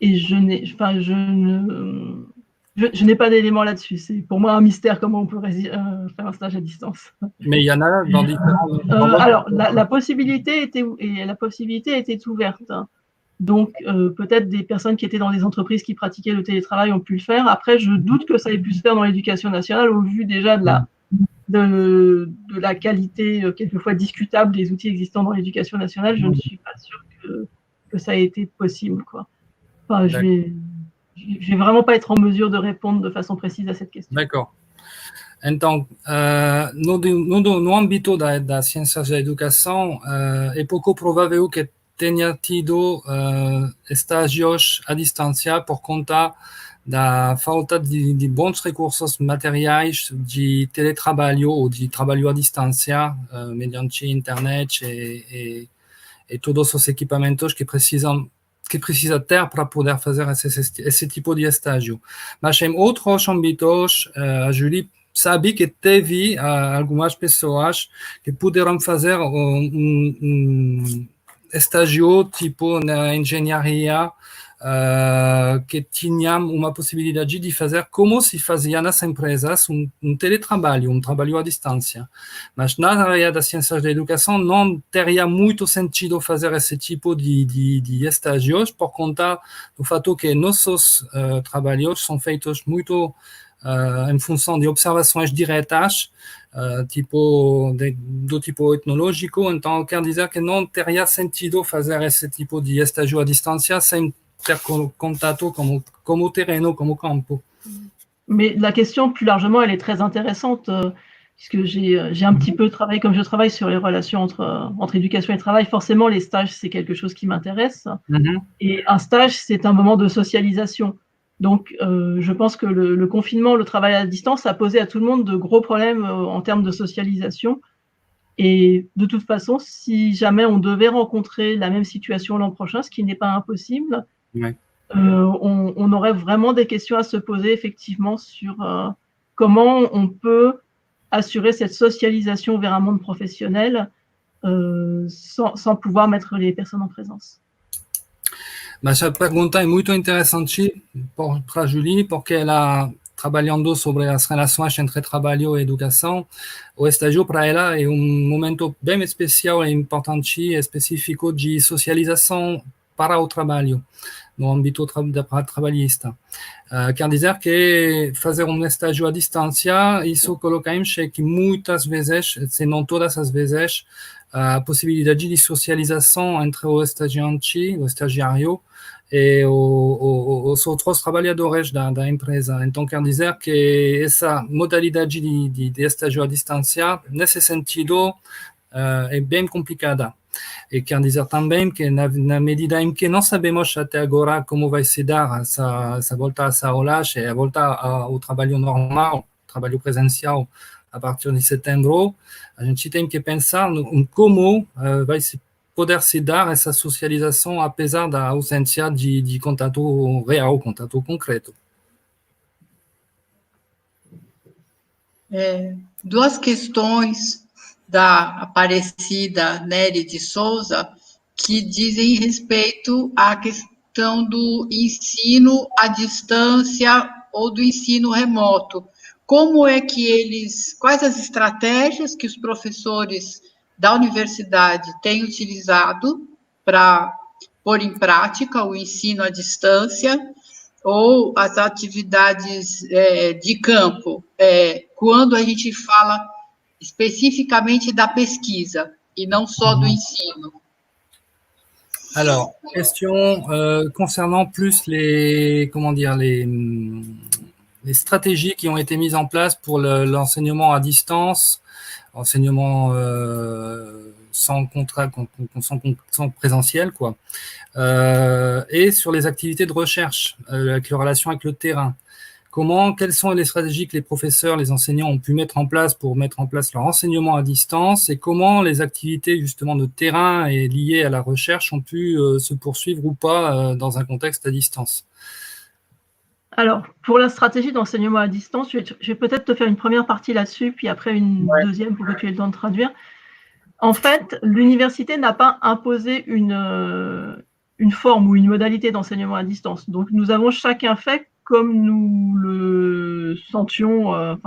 Et je n'ai pas d'éléments là-dessus. C'est pour moi un mystère comment on peut faire un stage à distance. Mais il y en a dans différents... alors, la possibilité était ouverte. Donc, peut-être des personnes qui étaient dans des entreprises qui pratiquaient le télétravail ont pu le faire. Après, je doute que ça ait pu se faire dans l'éducation nationale au vu déjà de la qualité quelquefois discutable des outils existants dans l'éducation nationale. Je ne suis pas sûre que ça ait été possible, quoi. Enfin, je vais vraiment pas être en mesure de répondre de façon précise à cette question. D'accord. Então, no âmbito da ciências da educação, é pouco provável que tenha tido estágios à distância por conta da falta de bons recursos materiais de teletrabalho ou de trabalho à distância, mediante internet e todos os equipamentos que precisa ter para poder fazer esse tipo de estágio. Mas em outros âmbitos, a Julie sabe que teve algumas pessoas que puderam fazer estágio tipo na engenharia que tinham uma possibilidade de fazer como se fazia nas empresas teletrabalho, trabalho à distância. Mas na área das ciências da educação não teria muito sentido fazer esse tipo de estágios por conta do fato que nossos trabalhos são feitos muito em função de observações diretas, do tipo etnológico. Então, quer dizer que não teria sentido fazer esse tipo de estágio à distância sem ter contato comme au terreno, comme au campo. Mais la question, plus largement, elle est très intéressante, puisque j'ai un petit peu travaillé, comme je travaille sur les relations entre éducation et travail, forcément, les stages, c'est quelque chose qui m'intéresse. Et un stage, c'est un moment de socialisation. Donc, je pense que le confinement, le travail à distance a posé à tout le monde de gros problèmes en termes de socialisation. Et de toute façon, si jamais on devait rencontrer la même situation l'an prochain, ce qui n'est pas impossible, Ouais. On aurait vraiment des questions à se poser effectivement sur comment on peut assurer cette socialisation vers un monde professionnel sans pouvoir mettre les personnes en présence. Mas a pergunta é muito interessante para a Julie, porque ela, trabalhando sobre as relações entre trabalho e educação, o estágio para ela é momento bem especial e importante e específico de socialização para o trabalho, no âmbito trabalhista. Quer dizer que fazer estágio à distância, isso coloca em xeque muitas vezes, se não todas as vezes, a possibilidade de socialização entre o estagiante, o estagiário, e os outros trabalhadores da empresa. Então, quer dizer que essa modalidade de estágio à distância, nesse sentido, é bem complicada. E quer dizer também que na medida em que não sabemos até agora como vai se dar essa volta às aulas e a volta ao trabalho normal, trabalho presencial, a partir de setembro, a gente tem que pensar em como vai se poder se dar essa socialização apesar da ausência de contato real, contato concreto. Duas questões da Aparecida Nery de Souza que dizem respeito à questão do ensino à distância ou do ensino remoto. Como é que quais as estratégias que os professores da universidade têm utilizado para pôr em prática o ensino à distância ou as atividades de campo, quando a gente fala especificamente da pesquisa et non só do ensino. Alors, question concernant plus les stratégies qui ont été mises en place pour l'enseignement à distance, enseignement sans présentiel, quoi, et sur les activités de recherche, avec les relations avec le terrain. Quelles sont les stratégies que les professeurs, les enseignants ont pu mettre en place pour mettre en place leur enseignement à distance et comment les activités justement de terrain et liées à la recherche ont pu se poursuivre ou pas dans un contexte à distance? Alors, pour la stratégie d'enseignement à distance, je vais peut-être te faire une première partie là-dessus, puis après une deuxième pour que tu aies le temps de traduire. En fait, l'université n'a pas imposé une forme ou une modalité d'enseignement à distance. Donc, nous avons chacun fait comme nous le sentions,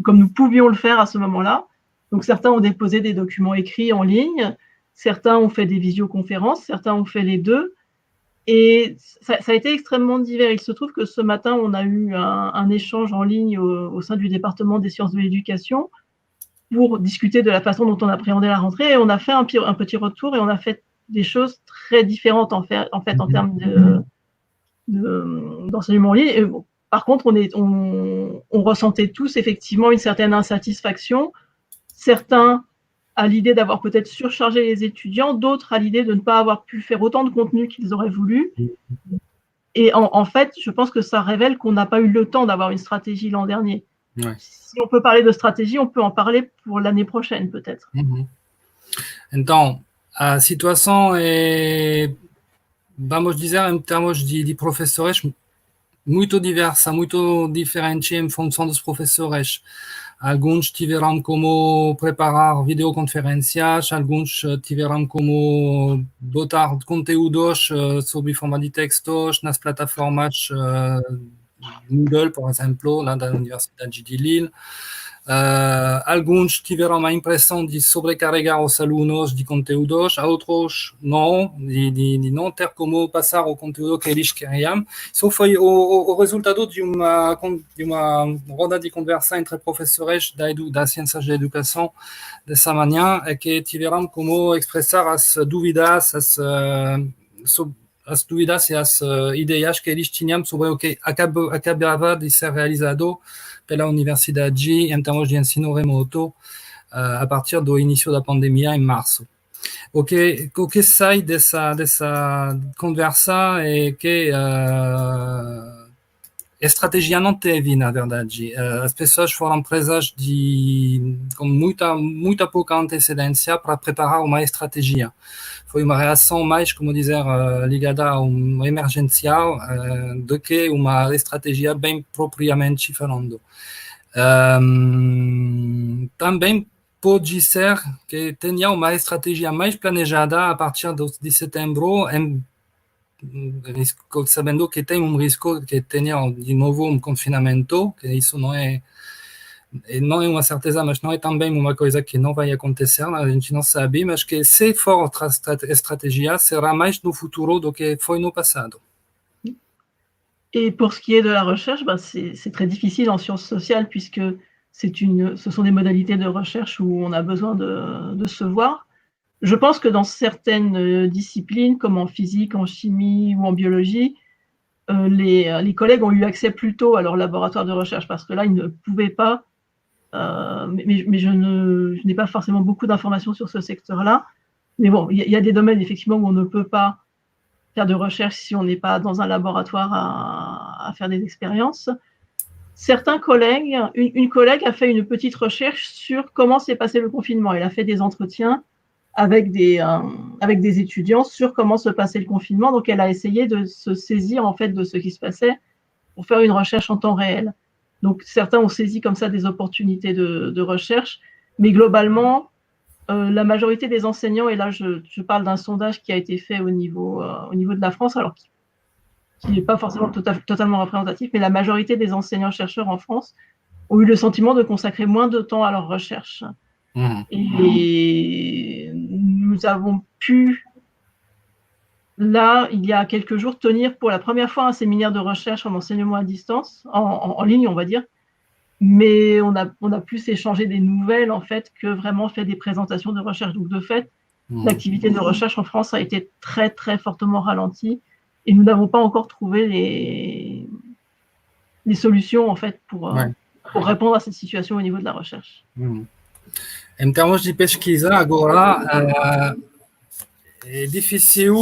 comme nous pouvions le faire à ce moment-là. Donc, certains ont déposé des documents écrits en ligne, certains ont fait des visioconférences, certains ont fait les deux. Et ça a été extrêmement divers. Il se trouve que ce matin, on a eu un échange en ligne au sein du département des sciences de l'éducation pour discuter de la façon dont on appréhendait la rentrée. Et on a fait un petit retour et on a fait des choses très différentes en fait en termes d'enseignement en ligne. Et bon, par contre, on ressentait tous effectivement une certaine insatisfaction. Certains à l'idée d'avoir peut-être surchargé les étudiants, d'autres à l'idée de ne pas avoir pu faire autant de contenu qu'ils auraient voulu. Et en fait, je pense que ça révèle qu'on n'a pas eu le temps d'avoir une stratégie l'an dernier. Ouais. Si on peut parler de stratégie, on peut en parler pour l'année prochaine, peut-être. Então, a situação é, vamos dizer, em termos de professores, muito diversa, muito diferente em função dos professores. alguns tiveram como preparar videoconferências, alguns tiveram como botar conteúdos sob forma de textos nas plataformas Moodle, por exemplo, lá da Universidade de Lille. Alguns tiveram a impressão de sobrecarregar os alunos de conteúdos, outros não, de não ter como passar o conteúdo que eles queriam. Isso foi o resultado de uma roda de conversa entre professores das ciências da educação dessa manhã, que tiveram como expressar as dúvidas, as dúvidas e as ideias que eles tinham sobre o que acabava de ser realizado pela universidade em termos de ensino remoto a partir do início da pandemia em março. O que sai dessa conversa é que estratégia não teve, na verdade. As pessoas foram presas com muita pouca antecedência para preparar uma estratégia. Foi uma reação mais, como dizer, ligada a uma emergencial do que uma estratégia bem propriamente falando. Também pode ser que tenha uma estratégia mais planejada a partir de setembro, sabendo que tem risco que tenha de novo um confinamento, que isso não é uma certeza, mas não é também uma coisa que não vai acontecer, a gente não sabe, mas que se for outra estratégia, será mais no futuro do que foi no passado. Et pour ce qui est de la recherche, c'est très difficile en sciences sociales puisque ce sont des modalités de recherche où on a besoin de se voir. Je pense que dans certaines disciplines, comme en physique, en chimie ou en biologie, les collègues ont eu accès plus tôt à leur laboratoire de recherche parce que là, ils ne pouvaient pas, mais je n'ai pas forcément beaucoup d'informations sur ce secteur-là. Mais bon, il y a des domaines effectivement où on ne peut pas faire de recherche si on n'est pas dans un laboratoire à faire des expériences. Certains collègues, une collègue a fait une petite recherche sur comment s'est passé le confinement. Elle a fait des entretiens avec des étudiants sur comment se passait le confinement. Donc, elle a essayé de se saisir en fait de ce qui se passait pour faire une recherche en temps réel. Donc, certains ont saisi comme ça des opportunités de recherche, mais globalement, la majorité des enseignants, et là je parle d'un sondage qui a été fait au niveau de la France, alors qui n'est pas forcément totalement représentatif, mais la majorité des enseignants-chercheurs en France ont eu le sentiment de consacrer moins de temps à leur recherche. Et nous avons pu, là, il y a quelques jours, tenir pour la première fois un séminaire de recherche en enseignement à distance, en ligne, on va dire. Mais on a plus échangé des nouvelles, en fait, que vraiment fait des présentations de recherche. Donc, de fait, l'activité de recherche en France a été très, très fortement ralentie et nous n'avons pas encore trouvé les solutions, en fait, pour répondre à cette situation au niveau de la recherche. Em termos de pesquisa, agora é difícil,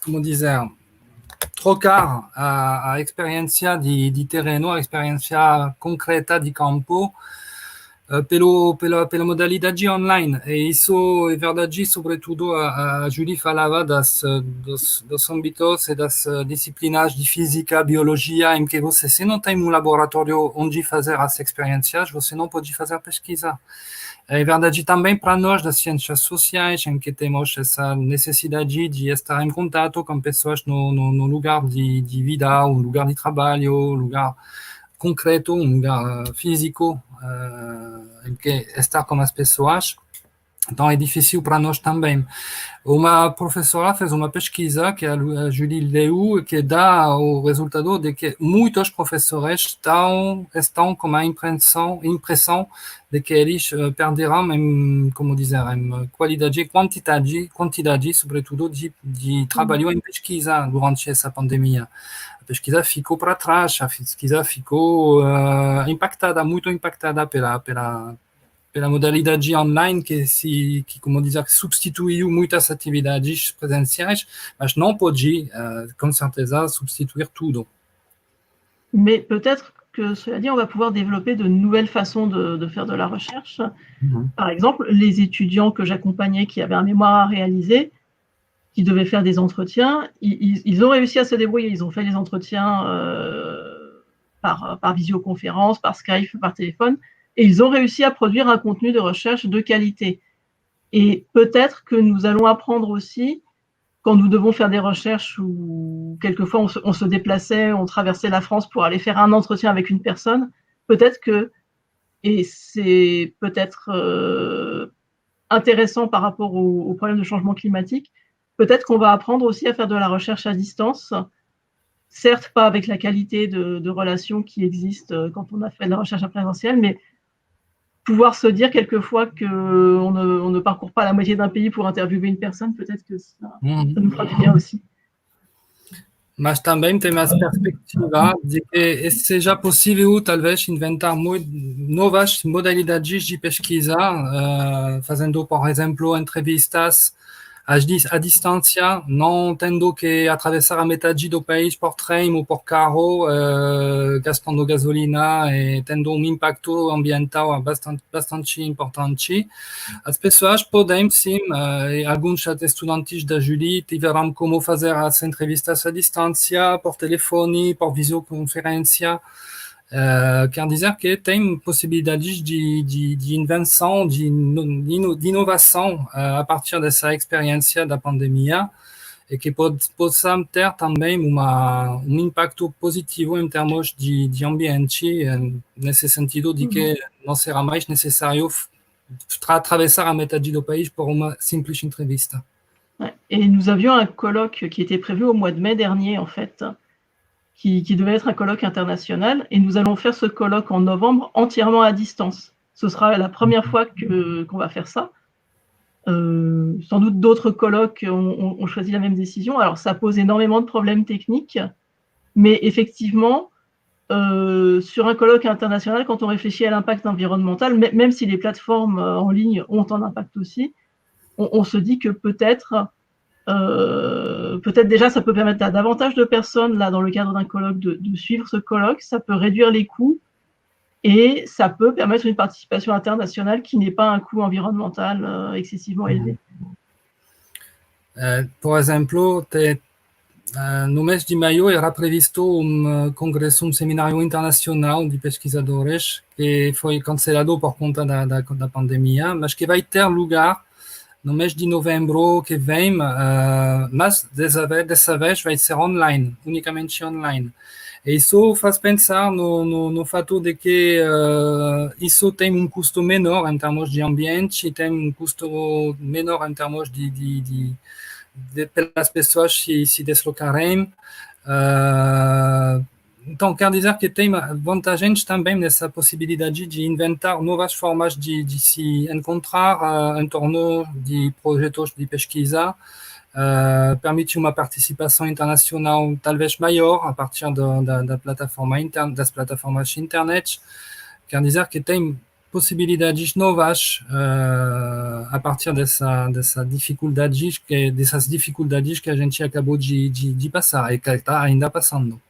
como dizer, trocar a experiência de terreno, a experiência concreta de campo, pela modalidade online. E isso é verdade, sobretudo a Julie falava dos âmbitos e das disciplinas de física, biologia, em que você, se não tem um laboratório onde fazer as experiências, você não pode fazer pesquisa. É verdade também para nós das ciências sociais, em que temos essa necessidade de estar em contato com pessoas no lugar de vida, um lugar de trabalho, um lugar concreto, um lugar físico, em que estar com as pessoas. Então é difícil para nós também. Uma professora fez uma pesquisa que a Julie leu, que dá o resultado de que muitos professores estão com a impressão de que eles perderão em qualidade e quantidade, sobretudo, de trabalho em pesquisa durante essa pandemia. A pesquisa ficou para trás, a pesquisa ficou muito impactada pela modalidade online que como dizer, substituiu muitas atividades presenciais, mas não pode, com certeza, substituir tudo. Mais peut-être que, cela dit, on va pouvoir développer de nouvelles façons de faire de la recherche. Par exemple, les étudiants que j'accompagnais qui avaient un mémoire à réaliser, qui devaient faire des entretiens, ils ont réussi à se débrouiller. Ils ont fait les entretiens par visioconférence, par Skype, par téléphone, et ils ont réussi à produire un contenu de recherche de qualité. Et peut-être que nous allons apprendre aussi, quand nous devons faire des recherches où quelquefois on se déplaçait, on traversait la France pour aller faire un entretien avec une personne, peut-être que, et c'est peut-être intéressant par rapport au problème de changement climatique, peut-être qu'on va apprendre aussi à faire de la recherche à distance, certes pas avec la qualité de relations qui existe quand on a fait de la recherche en présentiel, mais pouvoir se dire quelquefois qu'on ne parcourt pas la moitié d'un pays pour interviewer une personne, peut-être que ça nous fera du bien aussi. Mas também tem mais perspectiva de que seja possível, talvez, inventar novas modalidades de pesquisa, fazendo, por exemplo, entrevistas à distância, não tendo que atravessar a metade do país por trem ou por carro, gastando gasolina e tendo impacto ambiental bastante importante. As pessoas podem, sim, alguns estudantes da Julie tiveram como fazer as entrevistas à distância, por telefone, por videoconferência. Quer dizer que tem possibilidades de invenção, de inovação a partir dessa experiência da pandemia e que possa ter também impacto positivo em termos de ambiente, nesse sentido de que não será mais necessário atravessar a metade do país pour une simple entrevista. Et nous avions un colloque qui était prévu au mois de mai dernier, en fait, qui devait être un colloque international, et nous allons faire ce colloque en novembre entièrement à distance. Ce sera la première fois qu'on va faire ça. Sans doute d'autres colloques ont choisi la même décision. Alors, ça pose énormément de problèmes techniques, mais effectivement, sur un colloque international, quand on réfléchit à l'impact environnemental, même si les plateformes en ligne ont un impact aussi, on se dit que peut-être déjà ça peut permettre à davantage de personnes là dans le cadre d'un colloque de suivre ce colloque, ça peut réduire les coûts et ça peut permettre une participation internationale qui n'est pas un coût environnemental excessivement élevé. Por exemplo, no mês de maio era previsto congresso, seminário internacional de pesquisadores que foi cancelado por conta da pandemia, mas que vai ter lugar no mês de novembro que vem, mas dessa vez vai ser online, unicamente online. E isso faz pensar no fato de que isso tem custo menor em termos de ambiente, tem custo menor em termos pelas pessoas se deslocarem. Então, quer dizer que tem vantagens também nessa possibilidade de inventar novas formas de se encontrar em torno de projetos de pesquisa, permite uma participação internacional talvez maior a partir das plataformas de internet. Quer dizer que tem possibilidades novas a partir dessas dificuldades que a gente acabou de passar e que está ainda passando.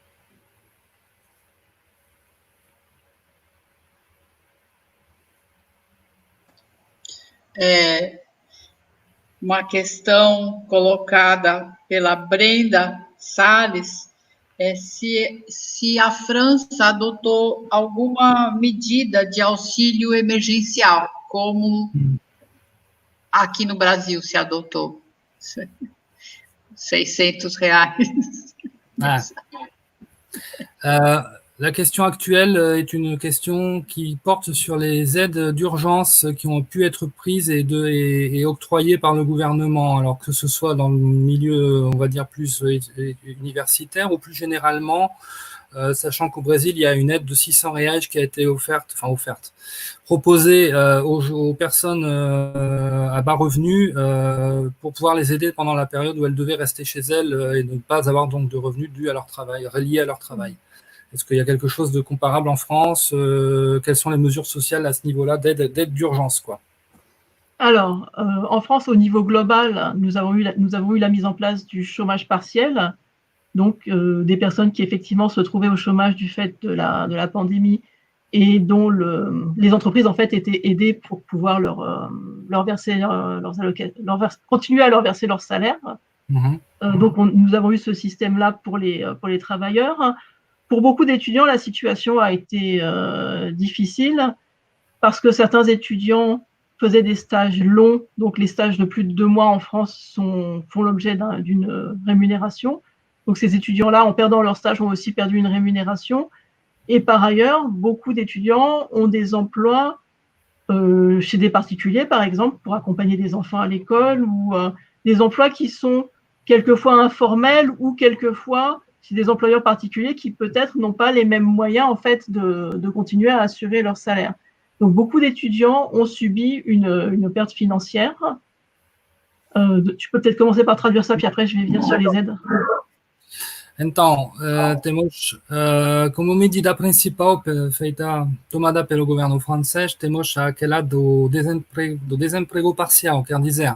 Uma questão colocada pela Brenda Salles é se a França adotou alguma medida de auxílio emergencial, como aqui no Brasil se adotou. R$600. La question actuelle est une question qui porte sur les aides d'urgence qui ont pu être prises et octroyées par le gouvernement, alors que ce soit dans le milieu, on va dire, plus universitaire ou plus généralement, sachant qu'au Brésil, il y a une aide de 600 reais qui a été proposée aux personnes à bas revenus pour pouvoir les aider pendant la période où elles devaient rester chez elles et ne pas avoir donc de revenus dus à leur travail, reliés à leur travail. Est-ce qu'il y a quelque chose de comparable en France? Quelles sont les mesures sociales à ce niveau-là d'aide d'urgence, quoi? Alors, en France, au niveau global, nous avons eu la mise en place du chômage partiel, donc des personnes qui effectivement se trouvaient au chômage du fait de la pandémie et dont les entreprises en fait étaient aidées pour pouvoir leur verser continuer à leur verser leur salaire. Donc nous avons eu ce système-là pour les travailleurs. pour beaucoup d'étudiants, la situation a été difficile parce que certains étudiants faisaient des stages longs, donc les stages de plus de 2 mois en France font l'objet d'une rémunération. Donc ces étudiants-là, en perdant leur stage, ont aussi perdu une rémunération. Et par ailleurs, beaucoup d'étudiants ont des emplois chez des particuliers, par exemple, pour accompagner des enfants à l'école, ou des emplois qui sont quelquefois informels ou quelquefois chez des employeurs particuliers qui peut-être n'ont pas les mêmes moyens en fait de continuer à assurer leur salaire. Donc beaucoup d'étudiants ont subi une perte financière. Tu peux peut-être commencer par traduire ça, puis après je vais venir sur les aides. Então, temos como medida principal feita, tomada pelo governo francês, temos aquela do desemprego parcial, quer dizer,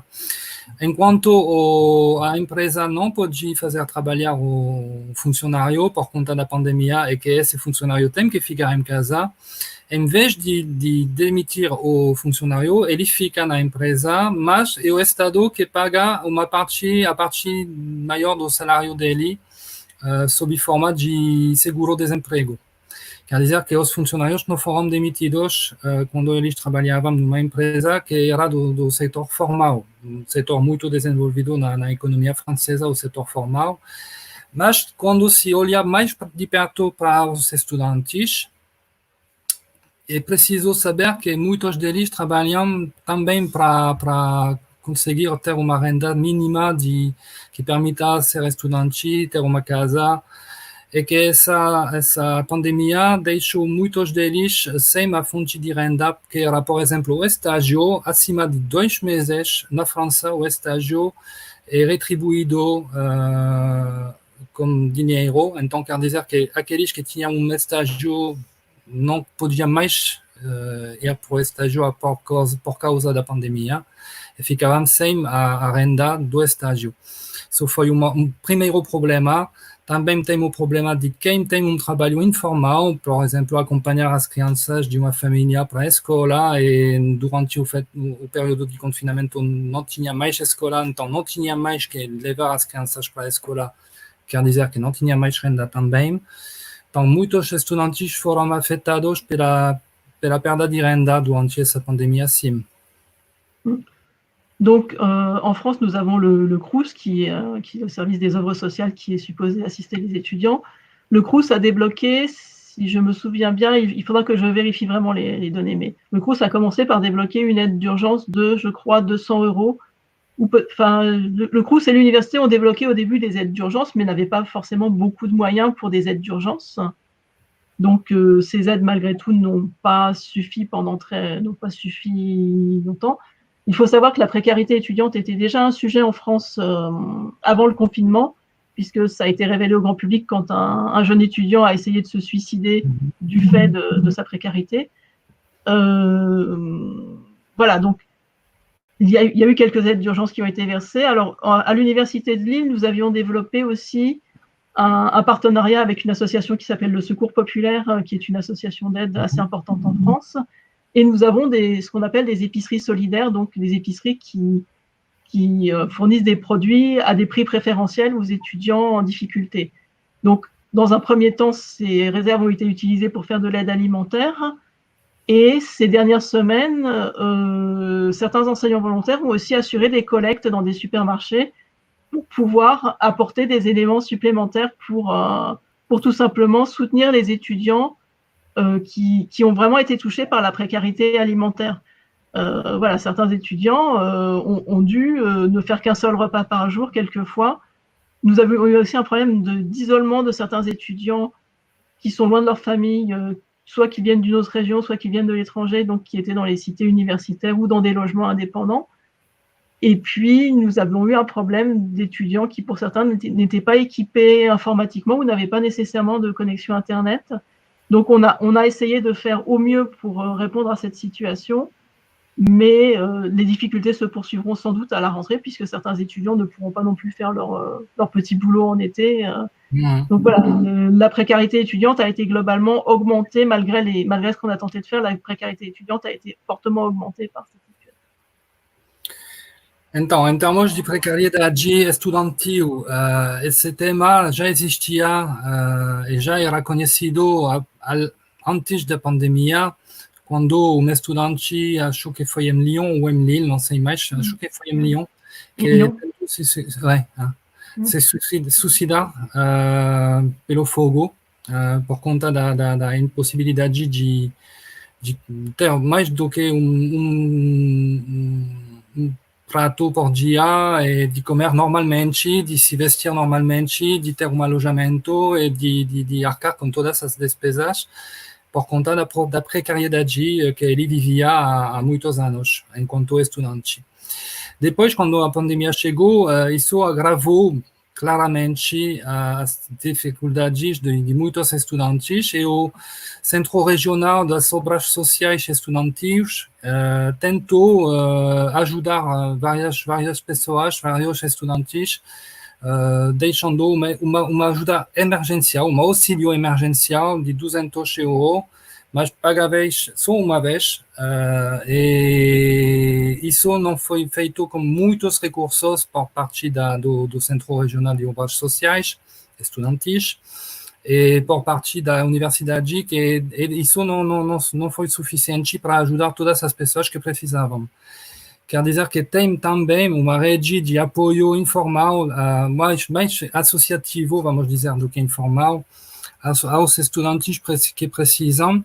enquanto a empresa não pode fazer trabalhar o funcionário por conta da pandemia e que esse funcionário tem que ficar em casa, em vez de demitir o funcionário, ele fica na empresa, mas é o Estado que paga a parte maior do salário dele sob forma de seguro-desemprego. Quer dizer que os funcionários não foram demitidos quando eles trabalhavam numa empresa que era do setor formal, um setor muito desenvolvido na economia francesa, o setor formal. Mas quando se olha mais de perto para os estudantes, é preciso saber que muitos deles trabalham também para conseguir ter uma renda mínima que permita ser estudante, ter uma casa, e que essa pandemia deixou muitos deles sem a fonte de renda, que era, por exemplo, o estágio acima de 2 meses. Na França, o estágio é retribuído com dinheiro, então quer dizer que aqueles que tinham um estágio não podiam mais ir para o estágio por causa da pandemia, e ficavam sem a renda do estágio. Isso foi um primeiro problema. Também tem o problema de quem tem um trabalho informal, por exemplo, acompanhar as crianças de uma família para a escola, e durante o período de confinamento não tinha mais escola, então não tinha mais que levar as crianças para a escola, quer dizer que não tinha mais renda também. Então, muitos estudantes foram afetados pela perda de renda durante essa pandemia, sim. Donc, en France, nous avons le Crous, qui est le service des œuvres sociales, qui est supposé assister les étudiants. Le Crous a débloqué, si je me souviens bien, il faudra que je vérifie vraiment les données, mais le Crous a commencé par débloquer une aide d'urgence de, je crois, 200 €. Le Crous et l'université ont débloqué au début des aides d'urgence, mais n'avaient pas forcément beaucoup de moyens pour des aides d'urgence. Donc, ces aides, malgré tout, n'ont pas suffi longtemps. Il faut savoir que la précarité étudiante était déjà un sujet en France avant le confinement, puisque ça a été révélé au grand public quand un jeune étudiant a essayé de se suicider du fait de sa précarité. Voilà, donc il y a eu quelques aides d'urgence qui ont été versées. Alors, à l'Université de Lille, nous avions développé aussi un partenariat avec une association qui s'appelle le Secours Populaire, qui est une association d'aide assez importante en France. Et nous avons ce qu'on appelle des épiceries solidaires, donc des épiceries qui fournissent des produits à des prix préférentiels aux étudiants en difficulté. Donc, dans un premier temps, ces réserves ont été utilisées pour faire de l'aide alimentaire. Et ces dernières semaines, certains enseignants volontaires ont aussi assuré des collectes dans des supermarchés pour pouvoir apporter des éléments supplémentaires pour tout simplement soutenir les étudiants qui ont vraiment été touchés par la précarité alimentaire. Voilà, certains étudiants ont dû ne faire qu'un seul repas par jour quelquefois. Nous avons eu aussi un problème d'isolement de certains étudiants qui sont loin de leur famille, soit qui viennent d'une autre région, soit qui viennent de l'étranger, donc qui étaient dans les cités universitaires ou dans des logements indépendants. Et puis, nous avons eu un problème d'étudiants qui, pour certains, n'étaient pas équipés informatiquement ou n'avaient pas nécessairement de connexion Internet. Donc, on a essayé de faire au mieux pour répondre à cette situation, mais les difficultés se poursuivront sans doute à la rentrée, puisque certains étudiants ne pourront pas non plus faire leur petit boulot en été. Donc voilà, la précarité étudiante a été globalement augmentée, malgré ce qu'on a tenté de faire, la précarité étudiante a été fortement augmentée par cette situation. Então, em termos de precariedade estudantil, esse tema já existia e já era conhecido antes da pandemia, quando um estudante, acho que foi em Lyon ou em Lille, não sei mais, acho que foi em Lyon, que tentou se suicidar pelo fogo, por conta da impossibilidade de ter mais do que um prato por dia e de comer normalmente, de se vestir normalmente, de ter um alojamento e de arcar com todas as despesas por conta da precariedade que ele vivia há muitos anos, enquanto estudante. Depois, quando a pandemia chegou, isso agravou claramente as dificuldades de muitos estudantes e o Centro Regional das Obras Sociais Estudantis tentou ajudar várias pessoas, vários estudantes, deixando uma ajuda emergencial, um auxílio emergencial de 200 €, mas pagáveis só uma vez, e isso não foi feito com muitos recursos por parte do Centro Regional de Obras Sociais Estudantis e por parte da universidade, que isso não foi suficiente para ajudar todas as pessoas que precisavam. Quer dizer que tem também uma rede de apoio informal, mais associativo, vamos dizer, do que informal, aos estudantes que precisam,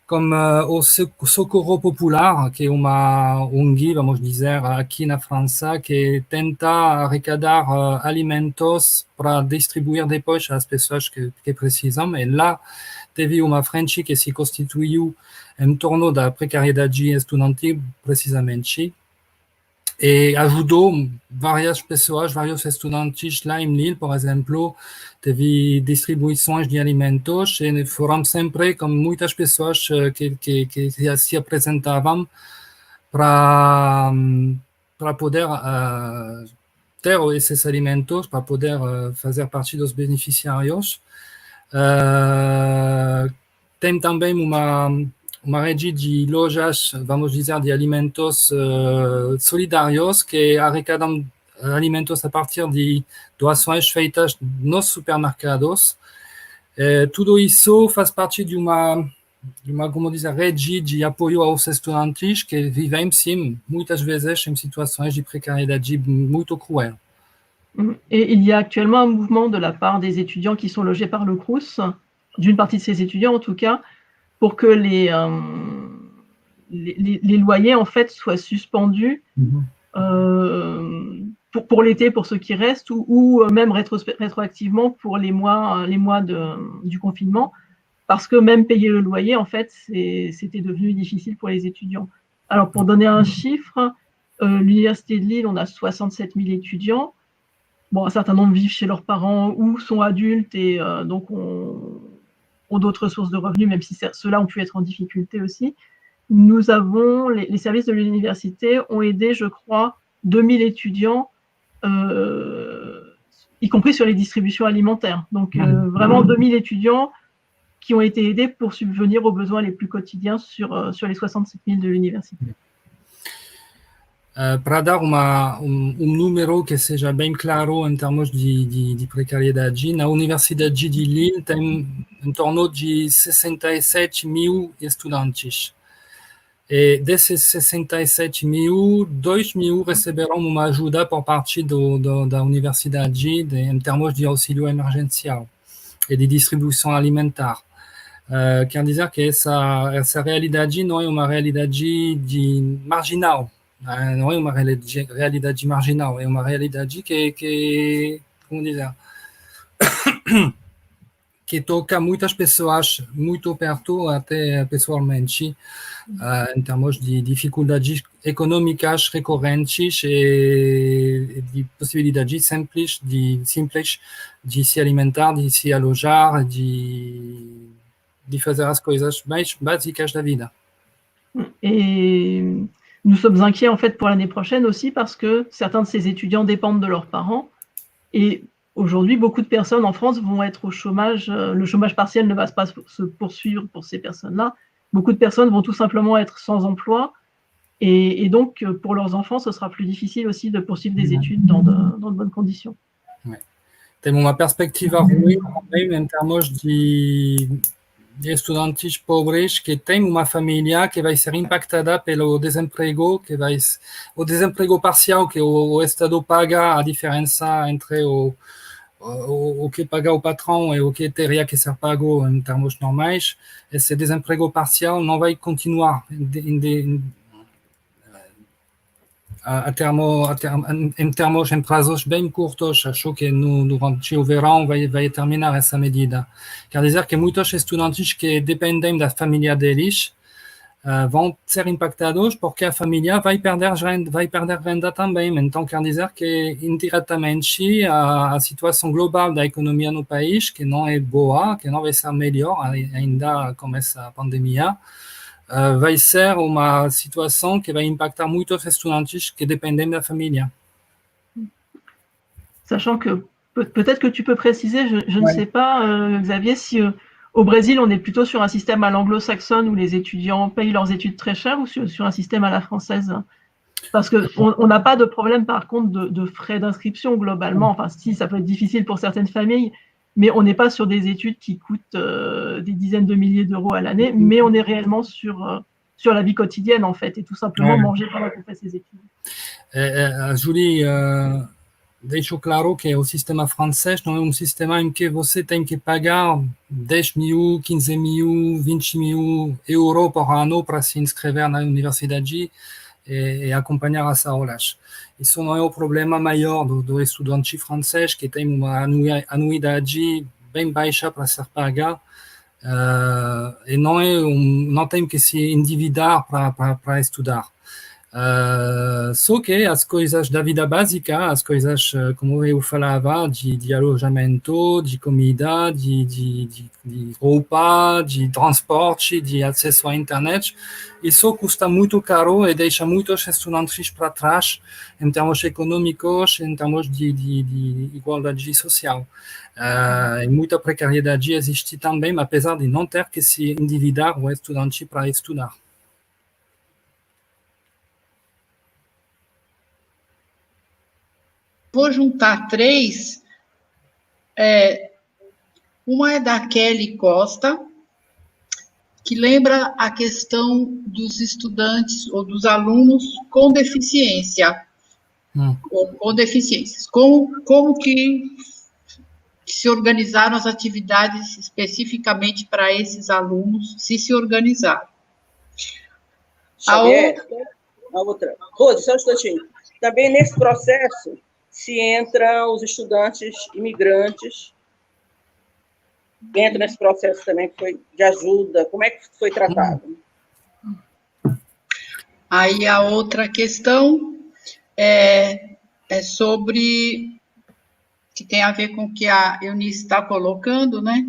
como o Socorro Popular, que é uma ONG, vamos dizer, aqui na França, que tenta arrecadar alimentos para distribuir depois às pessoas que precisam. E lá teve uma frente que se constituiu em torno da precariedade estudantil, precisamente, e ajudou várias pessoas, vários estudantes lá em Lille, por exemplo. Teve distribuições de alimentos e foram sempre com muitas pessoas que se apresentavam para poder ter esses alimentos, para poder fazer parte dos beneficiários. Tem também uma rede de lojas, vamos dizer, de alimentos solidários que arrecadam alimentos a partir de doações feitas nos supermercados. Tudo isso faz parte de uma, como dizer, rede de apoio aos estudantes que vivem, sim, muitas vezes em situações de precariedade muito cruel. Et il y a actuellement un mouvement de la part des étudiants qui sont logés par le Crous, d'une partie de ces étudiants en tout cas, pour que les loyers en fait soient suspendus pour l'été pour ceux qui restent ou même rétroactivement pour les mois du confinement, parce que même payer le loyer en fait c'était devenu difficile pour les étudiants. Alors pour donner un chiffre, l'université de Lille, on a 67 000 étudiants. Bon, un certain nombre vivent chez leurs parents ou sont adultes et donc ont d'autres sources de revenus, même si ceux-là ont pu être en difficulté aussi. Nous avons, les services de l'université ont aidé, je crois, 2000 étudiants, y compris sur les distributions alimentaires. Donc vraiment 2000 étudiants qui ont été aidés pour subvenir aux besoins les plus quotidiens sur les 67 000 de l'université. Para dar número que seja bem claro em termos de precariedade, na Universidade de Lille tem em torno de 67 mil estudantes. E desses 67 mil, 2 mil receberam uma ajuda por parte da universidade em termos de auxílio emergencial e de distribuição alimentar. Quer dizer que essa realidade não é uma realidade marginal. Não é uma realidade marginal, é uma realidade que como dizer, que toca muitas pessoas muito perto, até pessoalmente, em termos de dificuldades econômicas recorrentes e de possibilidades simples de se alimentar, de se alojar, de fazer as coisas mais básicas da vida. Et nous sommes inquiets en fait pour l'année prochaine aussi parce que certains de ces étudiants dépendent de leurs parents et aujourd'hui beaucoup de personnes en France vont être au chômage, le chômage partiel ne va pas se poursuivre pour ces personnes-là, beaucoup de personnes vont tout simplement être sans emploi Et donc, pour leurs enfants, ce sera plus difficile aussi de poursuivre des études dans de bonnes conditions. Ouais. Tem uma perspectiva ruim também em termos de estudantes pobres que têm uma família que vai ser impactada pelo desemprego, o desemprego parcial que o Estado paga, a diferença entre o que paga o patrão e o que teria que ser pago em termos normais. Esse desemprego parcial não vai continuar em prazos bem curtos. Acho que durante o verão vai terminar essa medida. Quer dizer que muitos estudantes que dependem da família deles vão ser impactados porque a família vai perder renda também. Então, quer dizer que indiretamente a situação global da economia no país, que não é boa, que não vai ser melhor ainda com essa pandemia, vai ser uma situação que vai impactar muitos estudantes que dependem da família. Sachant que peut-être que tu peux préciser, je ne sais pas, Xavier, si au Brésil, on est plutôt sur un système à l'anglo-saxonne où les étudiants payent leurs études très cher ou sur un système à la française? Parce qu'on n'a pas de problème, par contre, de frais d'inscription globalement. Enfin, si, ça peut être difficile pour certaines familles, mais on n'est pas sur des études qui coûtent des dizaines de milliers d'euros à l'année, mais on est réellement sur la vie quotidienne, en fait, et tout simplement manger pendant qu'on fait ses études. Julie, deixo claro que o sistema francês não é sistema em que você tem que pagar 10.000, 15.000, 20.000 euros por ano para se inscrever na universidade e acompanhar as aulas. Isso não é o problema maior do estudante francês, que tem uma anuidade bem baixa para ser paga e não tem que se endividar para estudar. Só que as coisas da vida básica, as coisas, como eu falava, de alojamento, de comida, de roupa, de transporte, de acesso à internet, isso custa muito caro e deixa muitos estudantes para trás em termos econômicos, em termos de igualdade social. E muita precariedade existe também, apesar de não ter que se endividar o estudante para estudar. Vou juntar três. Uma é da Kelly Costa, que lembra a questão dos estudantes ou dos alunos com deficiência, ou com deficiências. Como que se organizaram as atividades especificamente para esses alunos, se organizaram. Xavier, a outra. Rose, só um instantinho. Também nesse processo se entram os estudantes imigrantes, entra nesse processo também que foi de ajuda, como é que foi tratado? Aí a outra questão é sobre, que tem a ver com o que a Eunice está colocando, né?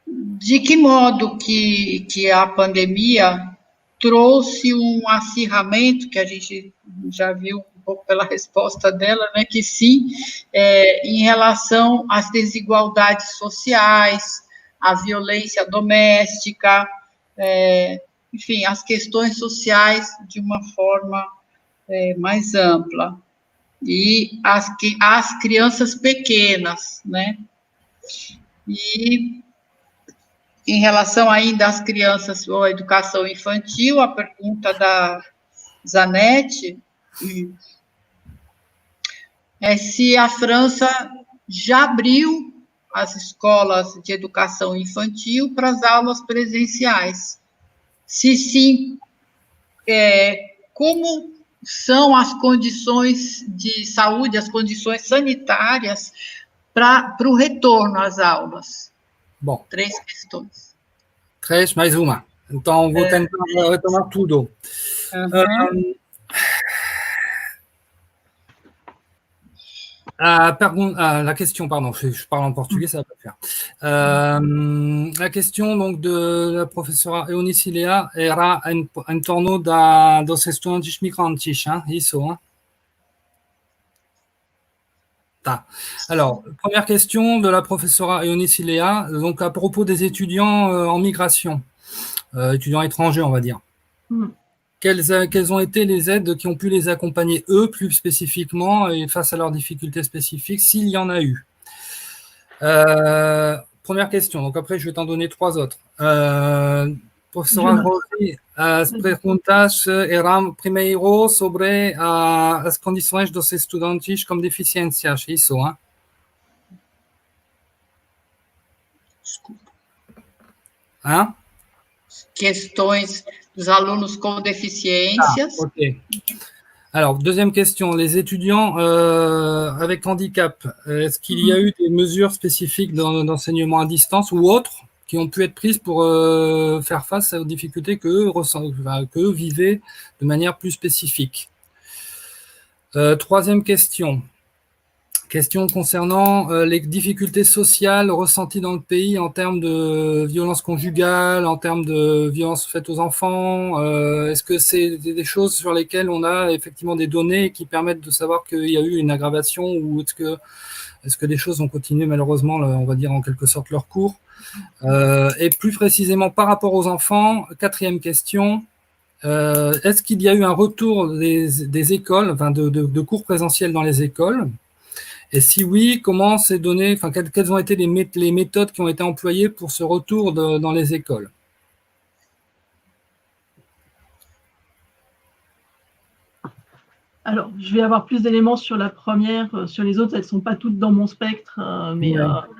De que modo que a pandemia trouxe um acirramento, que a gente já viu um pouco pela resposta dela, né, que sim, em relação às desigualdades sociais, à violência doméstica, enfim, as questões sociais de uma forma mais ampla. E as crianças pequenas, né? E em relação ainda às crianças ou à educação infantil, a pergunta da Zanetti é se a França já abriu as escolas de educação infantil para as aulas presenciais. Se sim, como são as condições de saúde, as condições sanitárias para o retorno às aulas? Bom. 3 questões. 3 mais uma. Então, vou tentar retomar tudo. La question, pardon, je parle en portugais, ça va pas faire. La question donc de la professora Eunice Lea era em torno dos estudantes migrantes, hein, isso, hein? Tá. Alors, première question de la professeure Eunice Lea, donc à propos des étudiants en migration, étudiants étrangers, on va dire. Quelles ont été les aides qui ont pu les accompagner, eux, plus spécifiquement, et face à leurs difficultés spécifiques, s'il y en a eu? Première question, donc après je vais t'en donner 3 autres. Professora Rosi, as perguntas eram primeiro sobre as condições dos estudantes com deficiências, isso, hein? Desculpa. Hein? Questões dos alunos com deficiências. Ah, ok. Alors, deuxième question, les étudiants avec handicap, est-ce qu'il y a eu des mesures spécifiques d'enseignement à distance ou autres qui ont pu être prises pour faire face aux difficultés qu'eux vivaient de manière plus spécifique? Troisième question concernant les difficultés sociales ressenties dans le pays en termes de violence conjugale, en termes de violence faite aux enfants. Est-ce que c'est des choses sur lesquelles on a effectivement des données qui permettent de savoir qu'il y a eu une aggravation, ou est-ce que des choses ont continué malheureusement, on va dire en quelque sorte, leur cours? Et plus précisément par rapport aux enfants, quatrième question, est-ce qu'il y a eu un retour des écoles, enfin de cours présentiels dans les écoles? Et si oui, comment c'est donné, enfin, quelles ont été les méthodes qui ont été employées pour ce retour dans les écoles? Alors, je vais avoir plus d'éléments sur la première. Sur les autres, elles ne sont pas toutes dans mon spectre, mais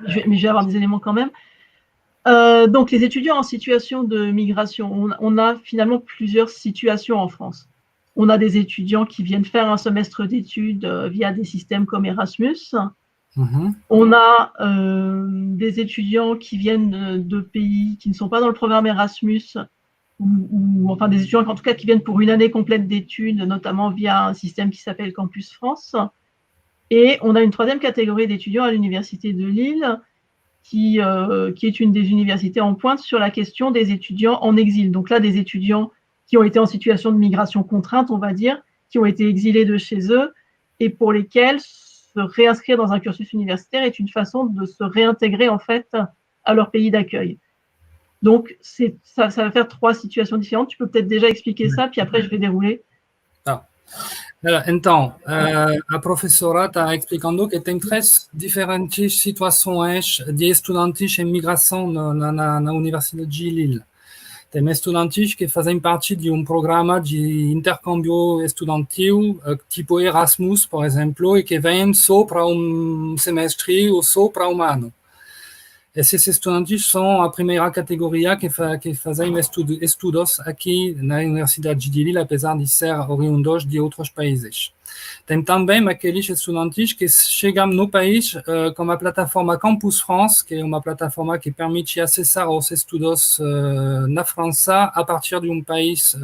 je vais avoir des éléments quand même. Donc, les étudiants en situation de migration, on a finalement plusieurs situations en France. On a des étudiants qui viennent faire un semestre d'études via des systèmes comme Erasmus. On a des étudiants qui viennent de pays qui ne sont pas dans le programme Erasmus, ou enfin des étudiants en tout cas qui viennent pour une année complète d'études, notamment via un système qui s'appelle Campus France. Et on a une troisième catégorie d'étudiants à l'Université de Lille, qui est une des universités en pointe sur la question des étudiants en exil. Donc là, des étudiants qui ont été en situation de migration contrainte, on va dire, qui ont été exilés de chez eux, et pour lesquels se réinscrire dans un cursus universitaire est une façon de se réintégrer en fait à leur pays d'accueil. Donc ça va faire 3 situations différentes. Tu peux peut-être déjà expliquer ça, puis après je vais dérouler. Então, a professora está explicando que tem 3 diferentes situações de estudantes em migração na Universidade de Lille. Tem estudantes que fazem parte de programa de intercâmbio estudantil, tipo Erasmus, por exemplo, e que vêm só para semestre ou só para ano. Esses estudantes são a primeira categoria que fazem estudos aqui na Universidade de Lille, apesar de ser oriundos de outros países. Tem também aqueles estudantes que chegam no país com a plataforma Campus France, que é uma plataforma que permite acessar aos estudos na França a partir de país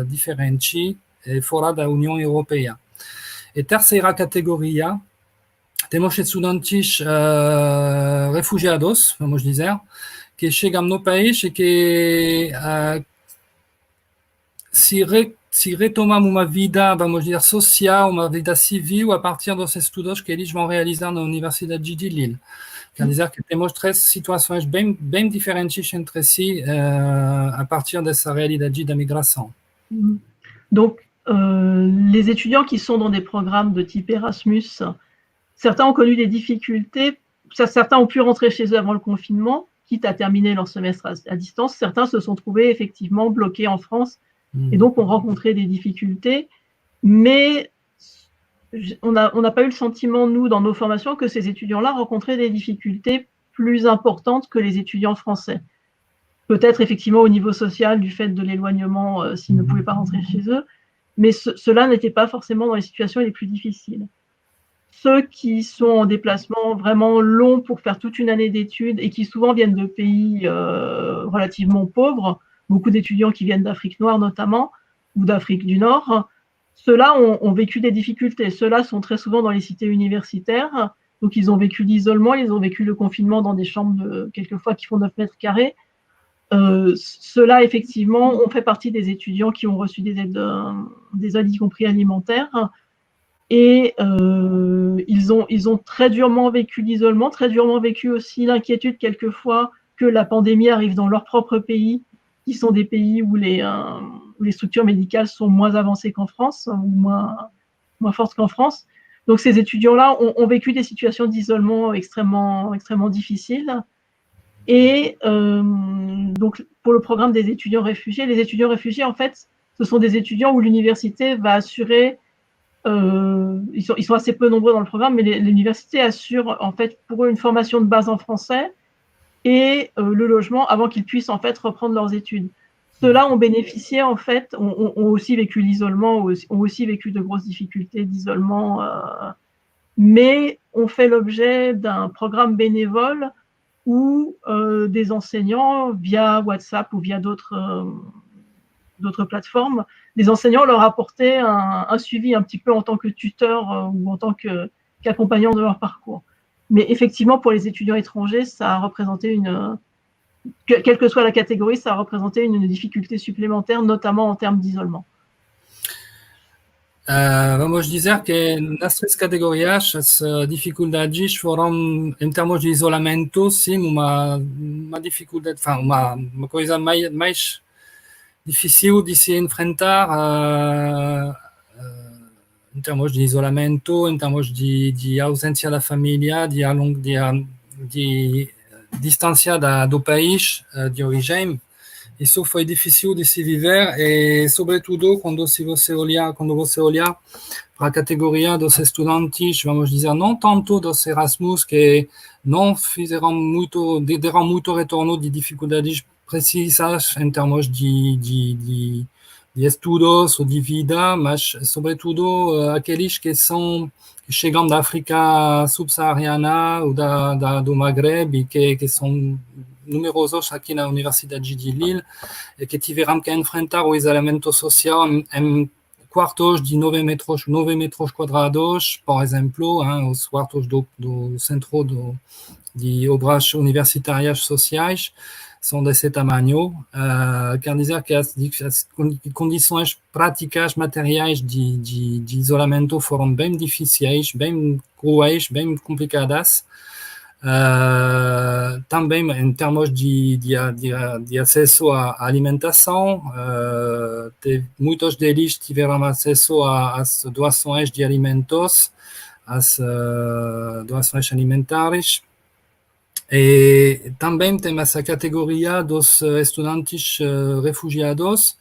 diferente, fora da União Europeia. E terceira categoria, temos estudantes refugiados, vamos dizer, que chegam no país e que se retomam uma vida, vamos dizer, social, uma vida civil a partir dos estudos que eles vão realizar na Universidade de Lille. Quer dizer que temos 3 situações bem diferentes entre si a partir dessa realidade da migração. Donc, les étudiants qui sont dans des programmes de type Erasmus, certains ont connu des difficultés, certains ont pu rentrer chez eux avant le confinement, quitte à terminer leur semestre à distance. Certains se sont trouvés effectivement bloqués en France et donc ont rencontré des difficultés. Mais on n'a pas eu le sentiment, nous, dans nos formations, que ces étudiants-là rencontraient des difficultés plus importantes que les étudiants français. Peut-être effectivement au niveau social, du fait de l'éloignement, s'ils ne pouvaient pas rentrer chez eux, mais ceux-là n'étaient pas forcément dans les situations les plus difficiles. Ceux qui sont en déplacement vraiment long pour faire toute une année d'études et qui souvent viennent de pays relativement pauvres, beaucoup d'étudiants qui viennent d'Afrique noire notamment, ou d'Afrique du Nord, ceux-là ont vécu des difficultés. Ceux-là sont très souvent dans les cités universitaires, donc ils ont vécu l'isolement, ils ont vécu le confinement dans des chambres quelquefois qui font 9 mètres carrés. Ceux-là, effectivement, ont fait partie des étudiants qui ont reçu des aides y compris alimentaires. Et ils ont très durement vécu l'isolement, très durement vécu aussi l'inquiétude quelquefois que la pandémie arrive dans leur propre pays qui sont des pays où les structures médicales sont moins avancées qu'en France, ou moins fortes qu'en France. Donc ces étudiants-là ont vécu des situations d'isolement extrêmement difficiles. Et donc pour le programme des étudiants réfugiés, les étudiants réfugiés, en fait, ce sont des étudiants où l'université va assurer, ils sont assez peu nombreux dans le programme, mais l'université assure en fait pour eux une formation de base en français et le logement avant qu'ils puissent en fait reprendre leurs études. Ceux-là ont bénéficié en fait, ont aussi vécu l'isolement, ont aussi vécu de grosses difficultés d'isolement, mais ont fait l'objet d'un programme bénévole où des enseignants, via WhatsApp ou via d'autres plateformes, des enseignants leur apportaient un suivi un petit peu en tant que tuteur ou en tant qu'accompagnant de leur parcours. Mais effectivement, pour les étudiants étrangers, ça a représenté quelle que soit la catégorie, ça a représenté une difficulté supplémentaire, notamment en termes d'isolement. Vamos dizer que nas três categorias as dificuldades foram, em termos de isolamento, sim, uma dificuldade, uma coisa mais difícil de se enfrentar em termos de isolamento, em termos de ausência da família, de distância do país de origem. Isso foi difícil de se viver e, sobretudo, quando você olhar para a categoria dos estudantes, vamos dizer, não tanto dos Erasmus, que não deram muito retorno de dificuldades precisas em termos de estudos ou de vida, mas, sobretudo, aqueles que chegam da África subsaariana ou do Maghreb e que são numerosos aqui na Universidade de Lille e que tiveram que enfrentar o isolamento social em quartos de 9 metros quadrados, por exemplo, os quartos do Centro de Obras Universitárias Sociais são desse tamanho. Quer dizer que as condições práticas, materiais de isolamento foram bem difíceis, bem cruéis, bem complicadas. Também em termos de acesso à alimentação, muitos deles tiveram acesso às doações de alimentos, às doações alimentares. E também tem essa categoria dos estudantes refugiados,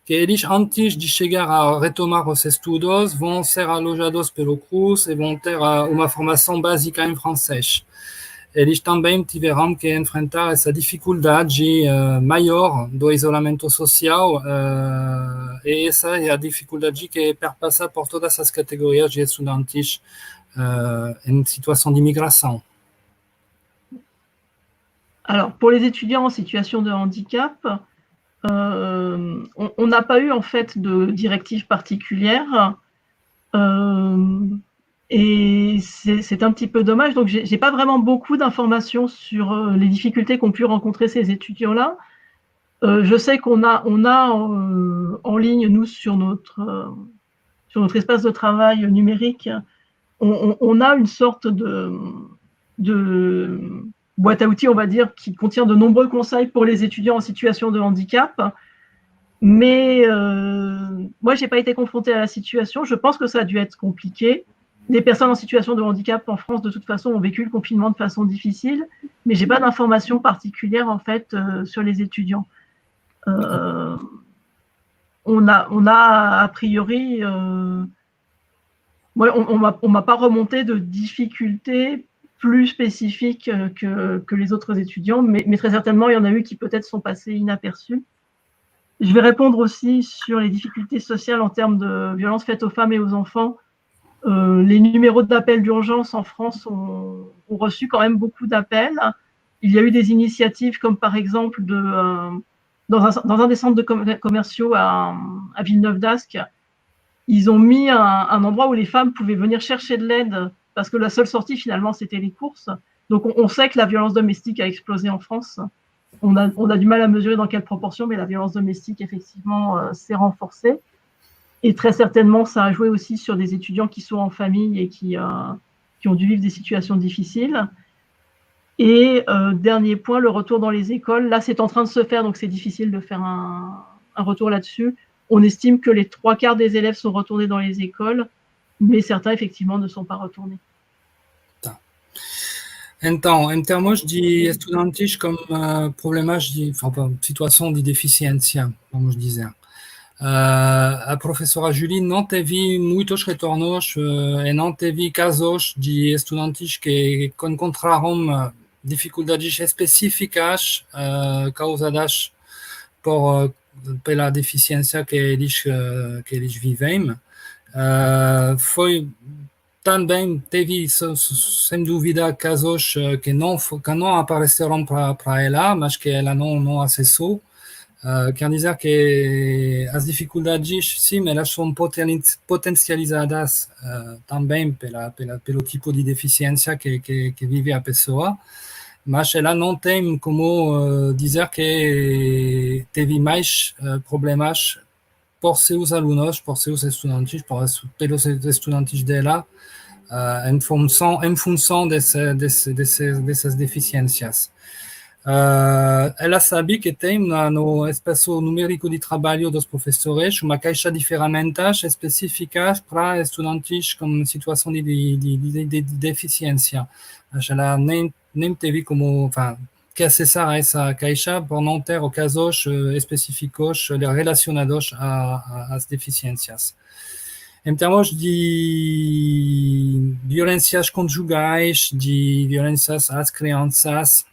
que eles, antes de chegar a retomar os estudos, vão ser alojados pelo CRUS e vão ter uma formação básica em francês. Eles também tiveram que enfrentar essa dificuldade maior do isolamento social e essa é a dificuldade que perpassa por todas as categorias de estudantes em situação de migração. Alors, pour les étudiants en situation de handicap, on n'a pas eu en fait de directive particulière et c'est un petit peu dommage. Donc, j'ai pas vraiment beaucoup d'informations sur les difficultés qu'ont pu rencontrer ces étudiants-là. Je sais qu'on a en ligne, nous, sur notre espace de travail numérique, on a une sorte de boîte à outils, on va dire, qui contient de nombreux conseils pour les étudiants en situation de handicap. Mais moi, j'ai pas été confrontée à la situation. Je pense que ça a dû être compliqué. Les personnes en situation de handicap en France, de toute façon, ont vécu le confinement de façon difficile, mais j'ai pas d'informations particulières, en fait, sur les étudiants. On a a priori, on m'a pas remonté de difficultés plus spécifiques que les autres étudiants, mais très certainement, il y en a eu qui peut-être sont passés inaperçus. Je vais répondre aussi sur les difficultés sociales en termes de violences faites aux femmes et aux enfants. Les numéros d'appel d'urgence en France ont reçu quand même beaucoup d'appels. Il y a eu des initiatives comme par exemple dans un des centres commerciaux à Villeneuve-d'Ascq, ils ont mis un endroit où les femmes pouvaient venir chercher de l'aide parce que la seule sortie finalement c'était les courses. Donc on sait que la violence domestique a explosé en France. On a du mal à mesurer dans quelle proportion, mais la violence domestique effectivement s'est renforcée. Et très certainement, ça a joué aussi sur des étudiants qui sont en famille et qui ont dû vivre des situations difficiles. Et dernier point, le retour dans les écoles. Là, c'est en train de se faire, donc c'est difficile de faire un retour là-dessus. On estime que les 3/4 des élèves sont retournés dans les écoles, mais certains, effectivement, ne sont pas retournés. Então, em termos de estudantes com problemas de situação de deficiência, vamos dizer, a professora Julie não teve muitos retornos e não teve casos de estudantes que encontraram dificuldades específicas causadas pela deficiência que eles vivem. Foi também teve, sem dúvida, casos que não apareceram para ela, mas que ela não acessou. Quer dizer que as dificuldades, sim, elas são potencializadas também pelo tipo de deficiência que vive a pessoa, mas ela não tem como dizer que teve mais problemas por seus alunos, por seus estudantes, pelos estudantes dela, em função dessas deficiências. Ela sabe que tem no espaço numérico de trabalho dos professores uma caixa de ferramentas específicas para estudantes com situação de deficiência, mas ela nem teve como que acessar a essa caixa por não ter casos específicos relacionados às deficiências. Em termos de violências conjugais, de violências às crianças,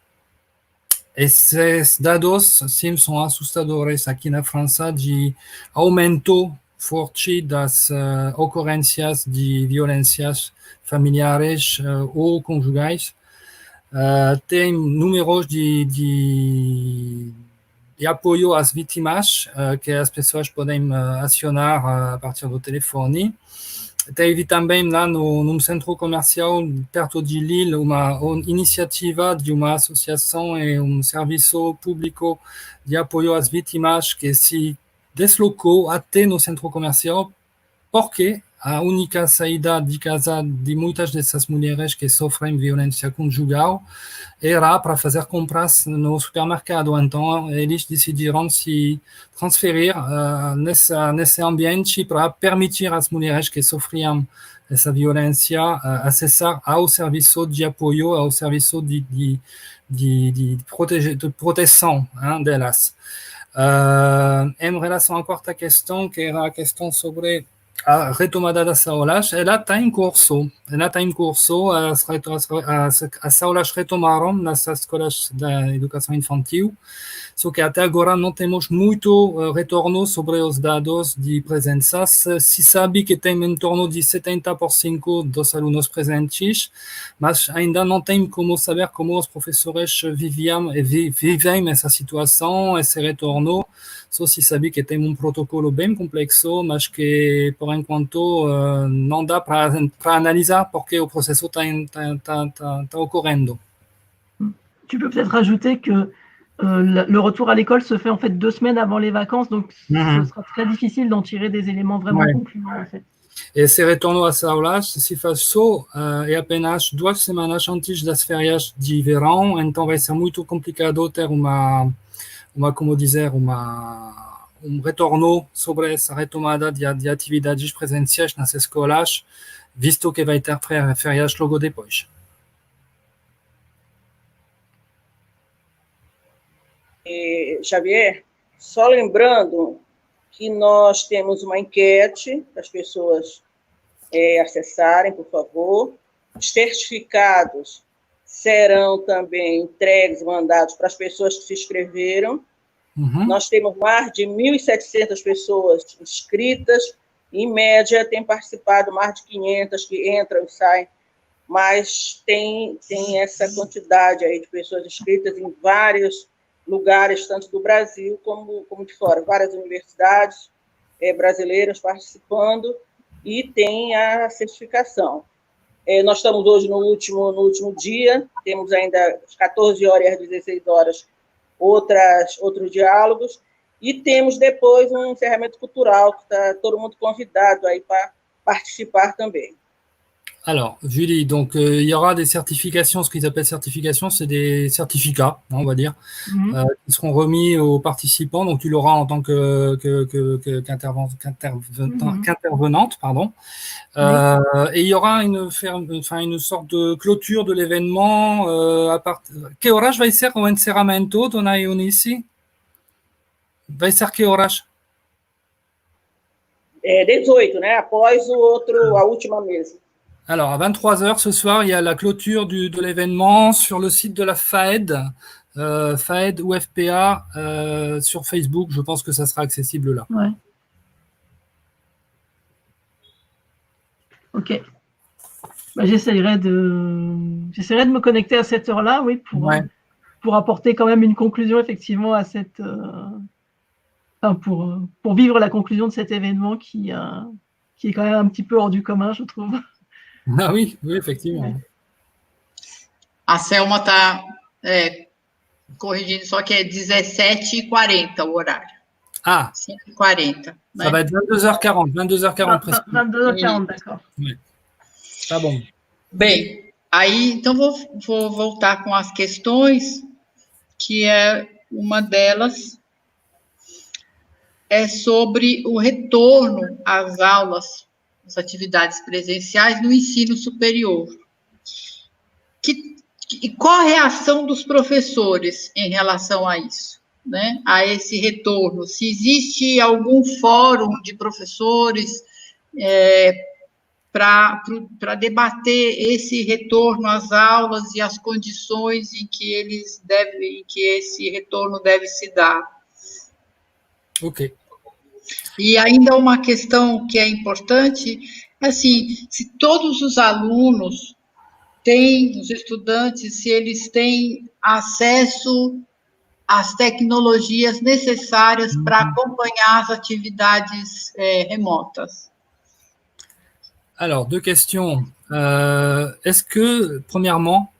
esses dados, sim, são assustadores aqui na França, de aumento forte das ocorrências de violências familiares ou conjugais. Tem números de apoio às vítimas que as pessoas podem acionar a partir do telefone. Teve também lá num centro comercial perto de Lille uma iniciativa de uma associação e um serviço público de apoio às vítimas que se deslocou até no centro comercial porque a única saída de casa de muitas dessas mulheres que sofrem violência conjugal era para fazer compras no supermercado. Então, eles decidiram se transferir nesse ambiente para permitir às mulheres que sofriam essa violência acessar ao serviço de apoio, ao serviço de proteção delas. Em relação à quarta questão, que era a questão sobre a retomada das aulas, ela está em curso. As aulas retomaram nas escolas da educação infantil, só que até agora não temos muito retorno sobre os dados de presença. Se sabe que tem em torno de 70% dos alunos presentes, mas ainda não tem como saber como os professores vivem essa situação, esse retorno. Só se sabe que tem um protocolo bem complexo, mas que, por enquanto, não dá para analisar porque o processo está ocorrendo. Tu peux peut-être rajouter que le retour à l'école se fait en fait 2 semaines avant les vacances, donc ce sera très difficile d'en tirer des éléments vraiment concluants en fait. Esse retorno às aulas se faz só e apenas 2 semanas antes das férias de verão, então vai ser muito complicado ter como dizer, retorno sobre essa retomada de atividades presenciais nas escolas, visto que vai ter férias logo depois. Xavier, só lembrando que nós temos uma enquete para as pessoas acessarem, por favor. Os certificados serão também entregues, mandados para as pessoas que se inscreveram. Nós temos mais de 1.700 pessoas inscritas, em média tem participado mais de 500 que entram e saem, mas tem essa quantidade aí de pessoas inscritas em vários lugares, tanto do Brasil como de fora, várias universidades brasileiras participando e tem a certificação. Nós estamos hoje no último dia, temos ainda às 14 horas e às 16 horas outros diálogos, e temos depois um encerramento cultural, que está todo mundo convidado aí para participar também. Alors, Julie, donc il y aura des certifications, ce qu'ils appellent certifications, c'est des certificats, on va dire, qui seront remis aux participants. Donc, tu l'auras en tant qu'intervenante, pardon. Et il y aura une sorte de clôture de l'événement. Que horas vai ser o encerramento, dona Eunice? Vai ser que horas? 18, né? Após a última mesa. Alors, à 23h ce soir, il y a la clôture de l'événement sur le site de la FAED, FAED ou FPA, sur Facebook. Je pense que ça sera accessible là. Ouais. Ok. Bah, j'essaierai de me connecter à cette heure-là, oui, pour apporter quand même une conclusion effectivement à cette, pour vivre la conclusion de cet événement qui est quand même un petit peu hors du commun, je trouve. Ah oui, effectivement. A Selma está corrigindo, só que é 17h40 o horário. Ah. 5h40. Ça va être 22h40, 22h40 presque. 22h40, d'accord. Oui. Tá bom. Bem, aí então vou voltar com as questões, que é uma delas é sobre o retorno às aulas, às atividades presenciais no ensino superior. E qual a reação dos professores em relação a isso, né? A esse retorno? Se existe algum fórum de professores para debater esse retorno às aulas e as condições em que esse retorno deve se dar. Ok. E ainda uma questão que é importante, assim, se todos os alunos os estudantes, se eles têm acesso às tecnologias necessárias para acompanhar as atividades remotas. Alors, deux questions. Est-ce que, premièrement,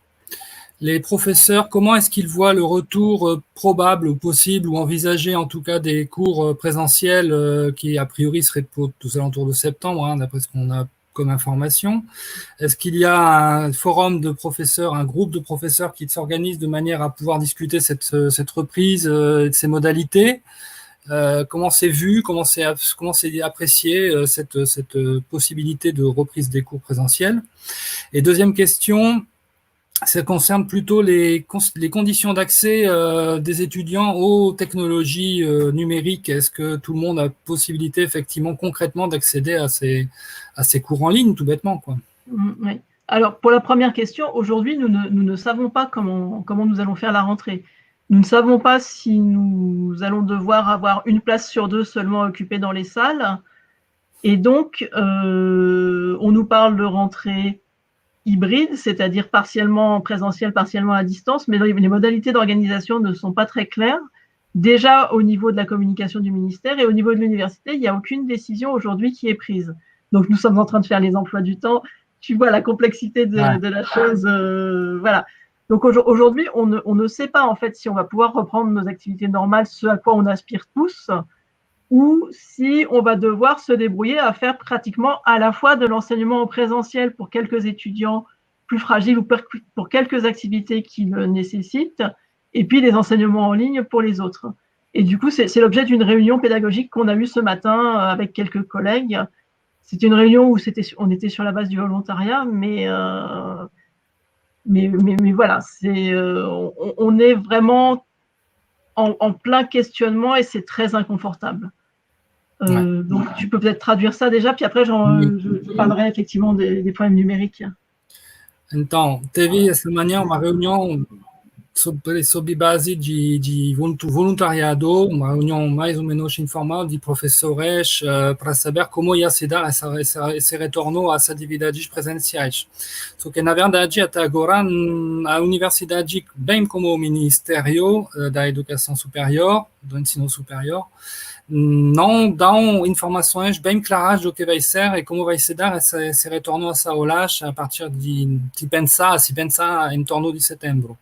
les professeurs, comment est-ce qu'ils voient le retour probable ou possible ou envisagé en tout cas des cours présentiels qui a priori seraient aux alentours de septembre, d'après ce qu'on a comme information? Est-ce qu'il y a un forum de professeurs, un groupe de professeurs qui s'organise de manière à pouvoir discuter cette reprise, de ces modalités? Comment c'est vu, comment c'est apprécié cette possibilité de reprise des cours présentiels? Et deuxième question, ça concerne plutôt les conditions d'accès des étudiants aux technologies numériques. Est-ce que tout le monde a possibilité effectivement concrètement d'accéder à ces cours en ligne, tout bêtement, quoi? Oui. Alors, pour la première question, aujourd'hui, nous ne savons pas comment nous allons faire la rentrée. Nous ne savons pas si nous allons devoir avoir une place sur 2 seulement occupée dans les salles. Et donc, on nous parle de rentrée hybride, c'est-à-dire partiellement présentiel, partiellement à distance, mais les modalités d'organisation ne sont pas très claires. Déjà au niveau de la communication du ministère et au niveau de l'université, il n'y a aucune décision aujourd'hui qui est prise. Donc nous sommes en train de faire les emplois du temps. Tu vois la complexité de la chose. Voilà. Donc aujourd'hui, on ne sait pas en fait si on va pouvoir reprendre nos activités normales, ce à quoi on aspire tous, ou si on va devoir se débrouiller à faire pratiquement à la fois de l'enseignement en présentiel pour quelques étudiants plus fragiles ou pour quelques activités qui le nécessitent, et puis des enseignements en ligne pour les autres. Et du coup, c'est l'objet d'une réunion pédagogique qu'on a eue ce matin avec quelques collègues. C'était une réunion où on était sur la base du volontariat, mais voilà, on est vraiment en plein questionnement et c'est très inconfortable. Donc, tu peux peut-être traduire ça déjà, puis après, je parlerai effectivement des problèmes numériques. Então, teve essa manhã uma reunião sob base de voluntariado, uma reunião mais ou menos informal de professores para saber como ia se dar esse retorno às atividades presenciais. Só que, na verdade, até agora, a universidade, bem como o Ministério da Educação Superior, do Ensino Superior, não dão informações bem claras do que vai ser e como vai se dar esse retorno às aulas a partir se pensar em torno de setembro.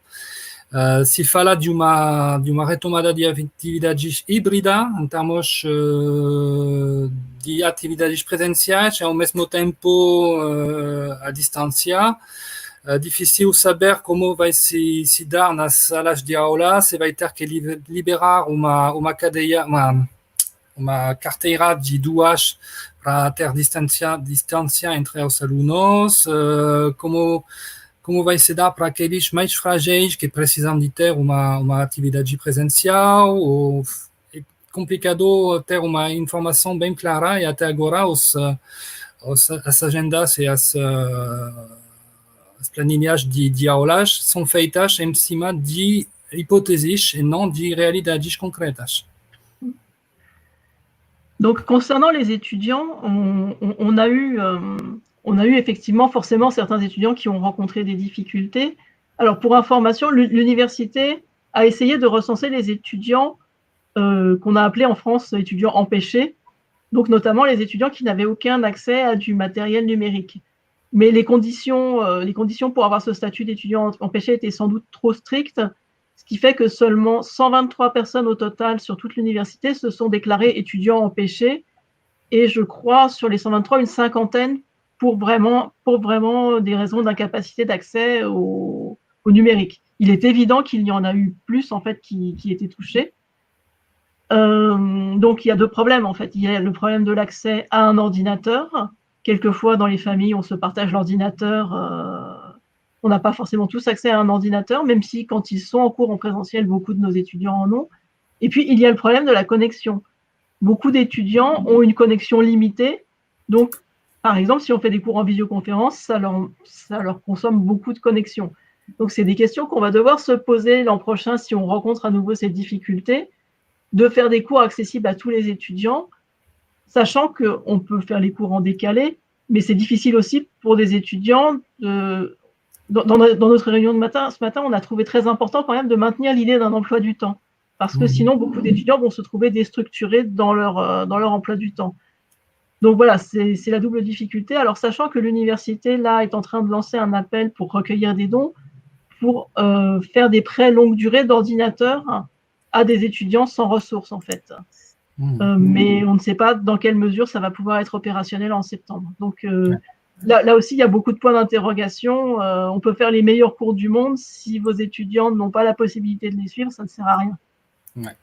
Se fala de uma retomada de atividades híbrida em termos de atividades presenciais e ao mesmo tempo à distância. Difícil saber como vai se dar nas salas de aula, se vai ter que liberar uma cadeia, uma carteira de 2 para ter distância entre os alunos, como vai se dar para aqueles mais frágeis que precisam de ter uma atividade presencial, ou é complicado ter uma informação bem clara, e até agora as agendas e as planilhas de aulas são feitas em cima de hipóteses et non de realidades concrètes. Donc, concernant les étudiants, on a eu effectivement forcément certains étudiants qui ont rencontré des difficultés. Alors, pour information, l'université a essayé de recenser les étudiants qu'on a appelés en France étudiants empêchés, donc notamment les étudiants qui n'avaient aucun accès à du matériel numérique. Mais les conditions pour avoir ce statut d'étudiant empêché étaient sans doute trop strictes, ce qui fait que seulement 123 personnes au total sur toute l'université se sont déclarées étudiants empêchés, et je crois sur les 123, une cinquantaine pour vraiment des raisons d'incapacité d'accès au numérique. Il est évident qu'il y en a eu plus en fait qui étaient touchés. Donc il y a 2 problèmes en fait. Il y a le problème de l'accès à un ordinateur. Quelquefois, dans les familles, on se partage l'ordinateur. On n'a pas forcément tous accès à un ordinateur, même si, quand ils sont en cours en présentiel, beaucoup de nos étudiants en ont. Et puis, il y a le problème de la connexion. Beaucoup d'étudiants ont une connexion limitée. Donc, par exemple, si on fait des cours en visioconférence, ça leur consomme beaucoup de connexion. Donc, c'est des questions qu'on va devoir se poser l'an prochain si on rencontre à nouveau cette difficulté, de faire des cours accessibles à tous les étudiants, sachant qu'on peut faire les cours en décalé, mais c'est difficile aussi pour des étudiants. Dans notre réunion ce matin, on a trouvé très important quand même de maintenir l'idée d'un emploi du temps, parce que sinon, beaucoup d'étudiants vont se trouver déstructurés dans leur emploi du temps. Donc voilà, c'est la double difficulté. Alors, sachant que l'université, là, est en train de lancer un appel pour recueillir des dons, pour faire des prêts longue durée d'ordinateurs à des étudiants sans ressources, en fait. Mais on ne sait pas dans quelle mesure ça va pouvoir être opérationnel en septembre. Donc là aussi, il y a beaucoup de points d'interrogation. On peut faire les meilleurs cours du monde. Si vos étudiants n'ont pas la possibilité de les suivre, ça ne sert à rien. Ouais.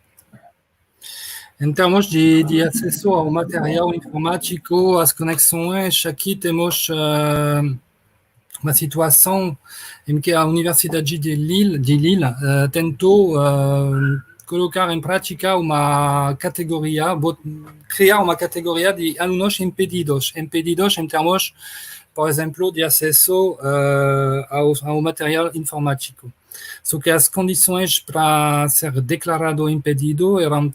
Em termos de acesso ao material informático, as conexões, aqui temos uma situação em que a Universidade de Lille tentou colocar em prática uma categoria, criar uma categoria de alunos impedidos em termos, por exemplo, de acesso ao material informático. Só que as condições para ser declarado impedido eram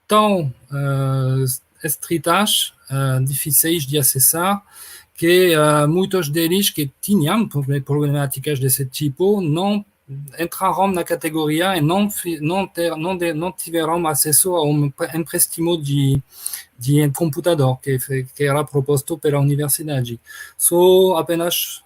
tão estritas, difíceis de acessar, que muitos deles que tinham problemáticas desse tipo não entraram na categoria e não tiveram acesso a empréstimo de computador que era proposto pela universidade. São apenas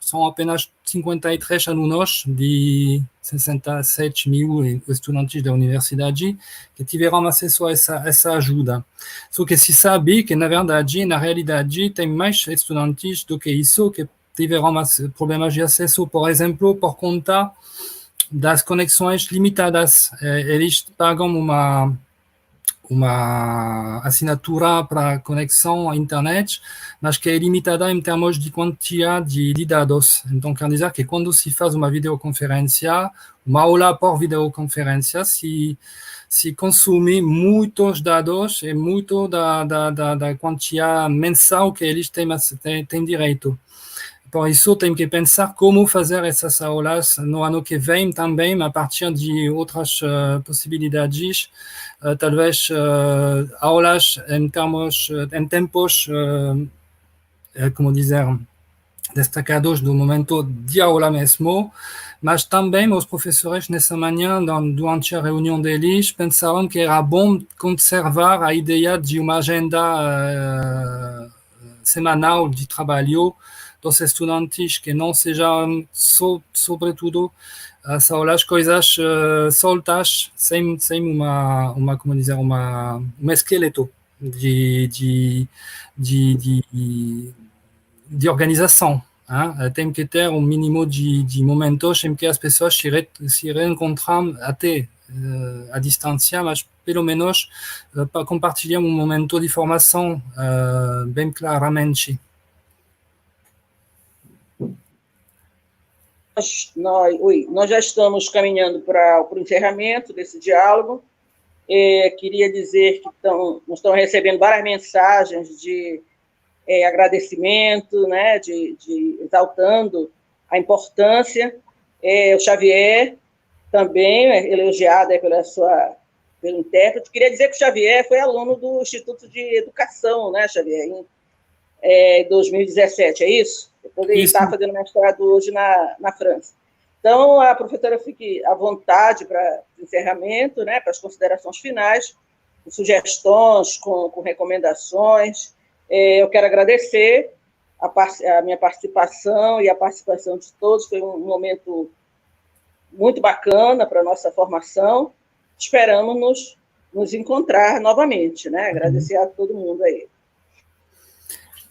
53 alunos de 67 mil estudantes da universidade que tiveram acesso a essa ajuda. Só que se sabe que, na verdade, na realidade, tem mais estudantes do que isso que tiveram problemas de acesso, por exemplo, por conta das conexões limitadas. Eles pagam uma assinatura para conexão à internet, mas que é limitada em termos de quantidade de dados. Então, quer dizer que quando se faz uma videoconferência, uma aula por videoconferência, se consome muitos dados e muito da quantidade mensal que eles têm direito. Por isso, tem que pensar como fazer essas aulas no ano que vem também, a partir de outras possibilidades, talvez aulas em tempos, como dizer, destacados do momento de aula mesmo, mas também os professores nessa manhã, durante a reunião deles, pensaram que era bom conservar a ideia de uma agenda semanal de trabalho dos estudantes, que não sejam, sobretudo, as aulas, coisas soltas, sem como dizer, um esqueleto de organização. Tem que ter mínimo de momentos em que as pessoas se reencontram até à distância, mas pelo menos compartilhar momento de formação bem claramente. Nós já estamos caminhando para o encerramento desse diálogo. Queria dizer que nós estamos recebendo várias mensagens de agradecimento, né, de exaltando a importância. O Xavier também elogiado pelo intérprete. Queria dizer que o Xavier foi aluno do Instituto de Educação, né, Xavier, em 2017, é isso? Depois ele está fazendo mestrado hoje na França. Então, a professora fique à vontade para o encerramento, né, para as considerações finais, com sugestões, com recomendações. Eu quero agradecer a minha participação e a participação de todos. Foi um momento muito bacana para a nossa formação. Esperamos nos encontrar novamente, né? Agradecer a todo mundo aí.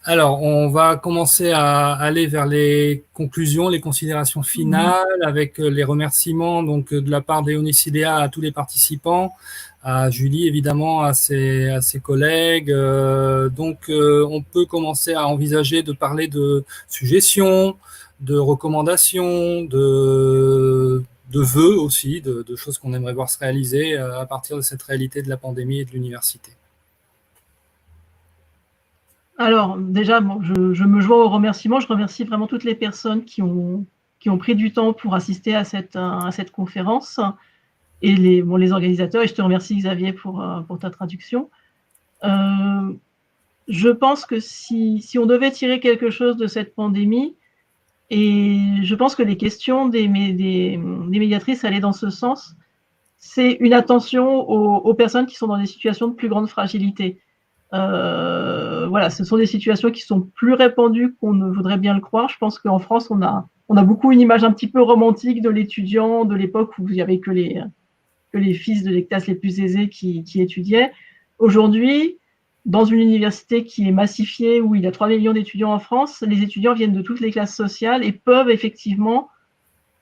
Alors, on va commencer à aller vers les conclusions, les considérations finales, avec les remerciements donc de la part d'Eunice-Idea à tous les participants, à Julie évidemment, à ses collègues. On peut commencer à envisager de parler de suggestions, de recommandations, de vœux aussi, de choses qu'on aimerait voir se réaliser à partir de cette réalité de la pandémie et de l'université. Alors, déjà, je me joins aux remerciements. Je remercie vraiment toutes les personnes qui ont pris du temps pour assister à cette conférence et les organisateurs. Et je te remercie, Xavier, pour ta traduction. Je pense que si on devait tirer quelque chose de cette pandémie, et je pense que les questions des médiatrices allaient dans ce sens, c'est une attention aux personnes qui sont dans des situations de plus grande fragilité. Voilà, ce sont des situations qui sont plus répandues qu'on ne voudrait bien le croire. Je pense qu'en France, on a beaucoup une image un petit peu romantique de l'étudiant de l'époque où il n'y avait que les fils de les classes les plus aisées qui étudiaient. Aujourd'hui, dans une université qui est massifiée, où il y a 3 millions d'étudiants en France, les étudiants viennent de toutes les classes sociales et peuvent effectivement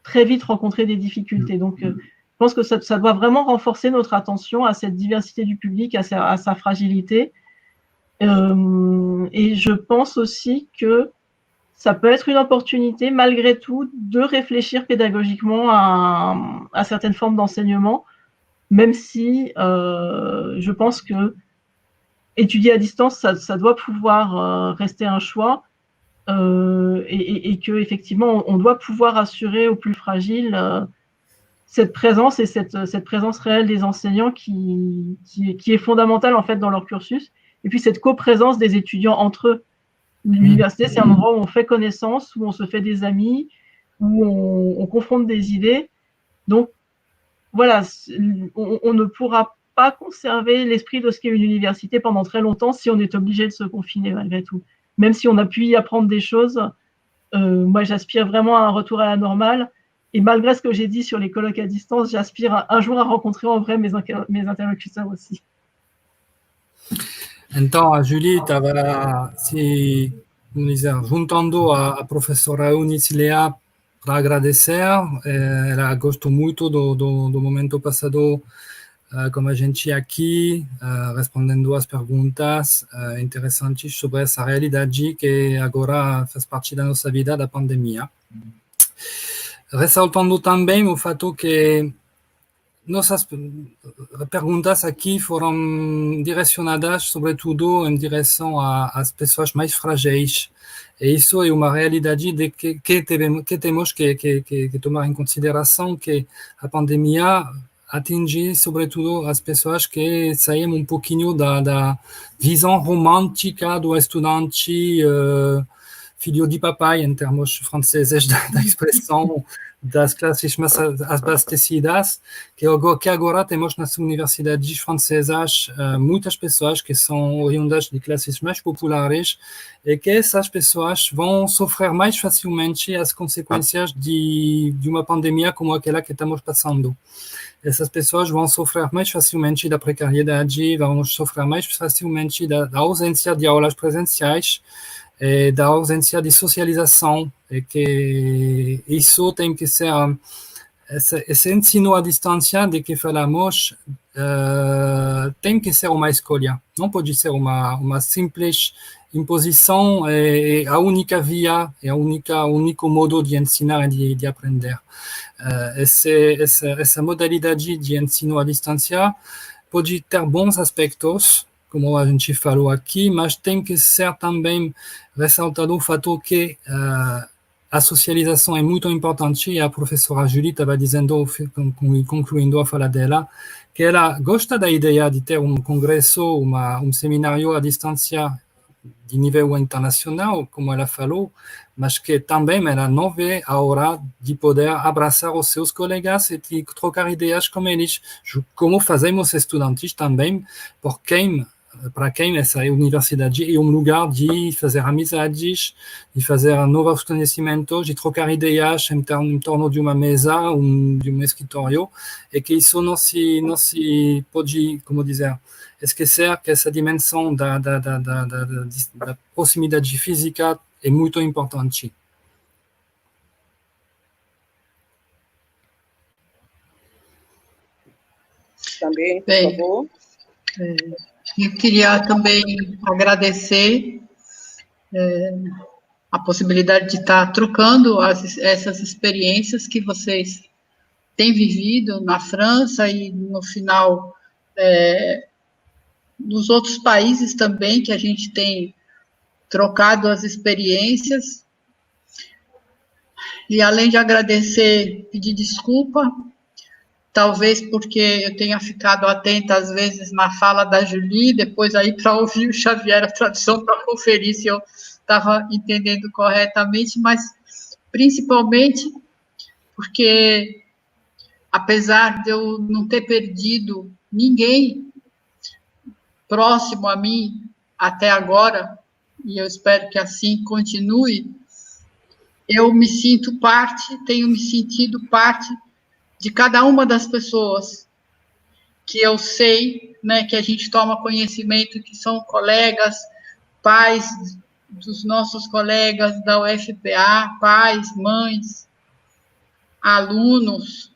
très vite rencontrer des difficultés. Donc, je pense que ça doit vraiment renforcer notre attention à cette diversité du public, à sa fragilité. Et je pense aussi que ça peut être une opportunité, malgré tout, de réfléchir pédagogiquement à certaines formes d'enseignement, même si je pense que étudier à distance, ça doit pouvoir rester un choix, et que effectivement, on doit pouvoir assurer aux plus fragiles cette présence et cette présence réelle des enseignants qui est fondamentale en fait dans leur cursus. Et puis cette coprésence des étudiants entre eux. L'université, c'est un endroit où on fait connaissance, où on se fait des amis, où on confronte des idées. Donc, voilà, on ne pourra pas conserver l'esprit de ce qu'est une université pendant très longtemps si on est obligé de se confiner malgré tout. Même si on a pu y apprendre des choses, moi j'aspire vraiment à un retour à la normale. Et malgré ce que j'ai dit sur les colloques à distance, j'aspire un jour à rencontrer en vrai mes interlocuteurs aussi. Então, a Julie estava juntando a professora Eunice Lea para agradecer. Ela gostou muito do momento passado com a gente aqui, respondendo às perguntas interessantes sobre essa realidade que agora faz parte da nossa vida, da pandemia. Ressaltando também o fato que nossas perguntas aqui foram direcionadas, sobretudo, em direção às pessoas mais frágeis. E isso é uma realidade que temos que tomar em consideração, que a pandemia atinge, sobretudo, as pessoas que saem um pouquinho da visão romântica do estudante filho de papai, em termos franceses da expressão, das classes mais abastecidas, que agora temos nas universidades francesas muitas pessoas que são oriundas de classes mais populares e que essas pessoas vão sofrer mais facilmente as consequências de uma pandemia como aquela que estamos passando. Essas pessoas vão sofrer mais facilmente da precariedade, vão sofrer mais facilmente da ausência de aulas presenciais, da ausência de socialização, e que isso tem que ser, esse ensino à distância de que falamos, tem que ser uma escolha, não pode ser uma simples imposição, é a única via, é o único modo de ensinar e de aprender. Essa modalidade de ensino à distância pode ter bons aspectos, como a gente falou aqui, mas tem que ser também ressaltado o fato que a socialização é muito importante, e a professora Julie estava dizendo, concluindo a fala dela, que ela gosta da ideia de ter um congresso, um seminário à distância de nível internacional, como ela falou, mas que também ela não vê a hora de poder abraçar os seus colegas e de trocar ideias com eles, como fazemos estudantes também, para quem essa universidade é um lugar de fazer amizades, de fazer novos conhecimentos, de trocar ideias em torno de uma mesa, de um escritório, e que isso não se pode, como dizer, esquecer que essa dimensão da proximidade física é muito importante. Também, por favor. Eu queria também agradecer a possibilidade de estar trocando essas experiências que vocês têm vivido na França e, no final, nos outros países também, que a gente tem trocado as experiências. E, além de agradecer, pedir desculpa, talvez porque eu tenha ficado atenta, às vezes, na fala da Julie, depois aí para ouvir o Xavier, a tradução, para conferir se eu estava entendendo corretamente, mas principalmente porque, apesar de eu não ter perdido ninguém próximo a mim até agora, e eu espero que assim continue, eu me sinto parte, tenho me sentido parte de cada uma das pessoas que eu sei, né, que a gente toma conhecimento, que são colegas, pais dos nossos colegas da UFPA, pais, mães, alunos.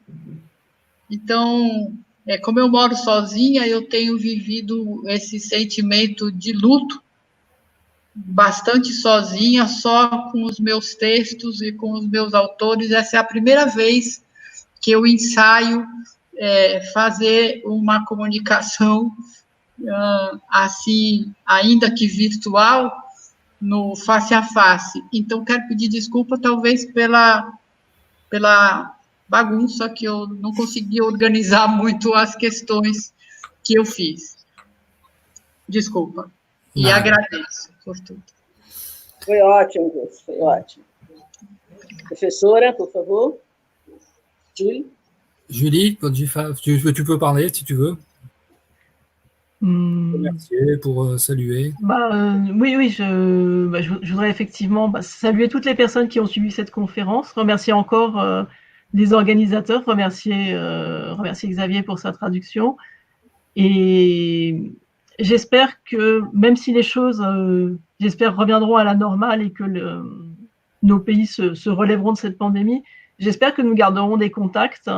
Então, como eu moro sozinha, eu tenho vivido esse sentimento de luto bastante sozinha, só com os meus textos e com os meus autores. Essa é a primeira vez que eu ensaio fazer uma comunicação assim, ainda que virtual, no face a face. Então, quero pedir desculpa, talvez, pela bagunça, que eu não consegui organizar muito as questões que eu fiz. Desculpa. E agradeço por tudo. Foi ótimo, foi ótimo. Professora, por favor. Julie, tu peux parler si tu veux. Remercier, pour saluer. Oui, je voudrais effectivement saluer toutes les personnes qui ont suivi cette conférence, remercier encore les organisateurs, remercier Xavier pour sa traduction. Et j'espère que, même si les choses, j'espère, reviendront à la normale et que nos pays se relèveront de cette pandémie, j'espère que nous garderons des contacts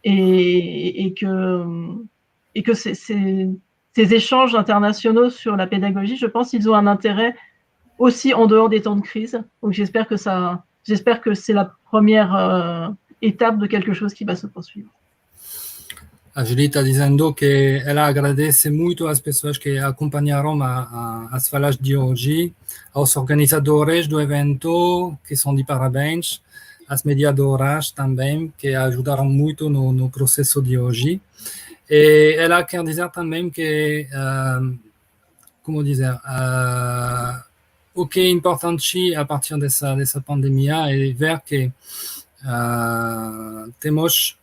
et que ces échanges internationaux sur la pédagogie, je pense qu'ils ont un intérêt aussi en dehors des temps de crise. Donc j'espère que c'est la première étape de quelque chose qui va se poursuivre. A Julie está dizendo que ela agradece muito às pessoas que acompanharam as falas de hoje, aos organizadores do evento, que são de parabéns, às mediadoras também, que ajudaram muito no processo de hoje. E ela quer dizer também que, como dizer, o que é importante a partir dessa pandemia é ver que temos,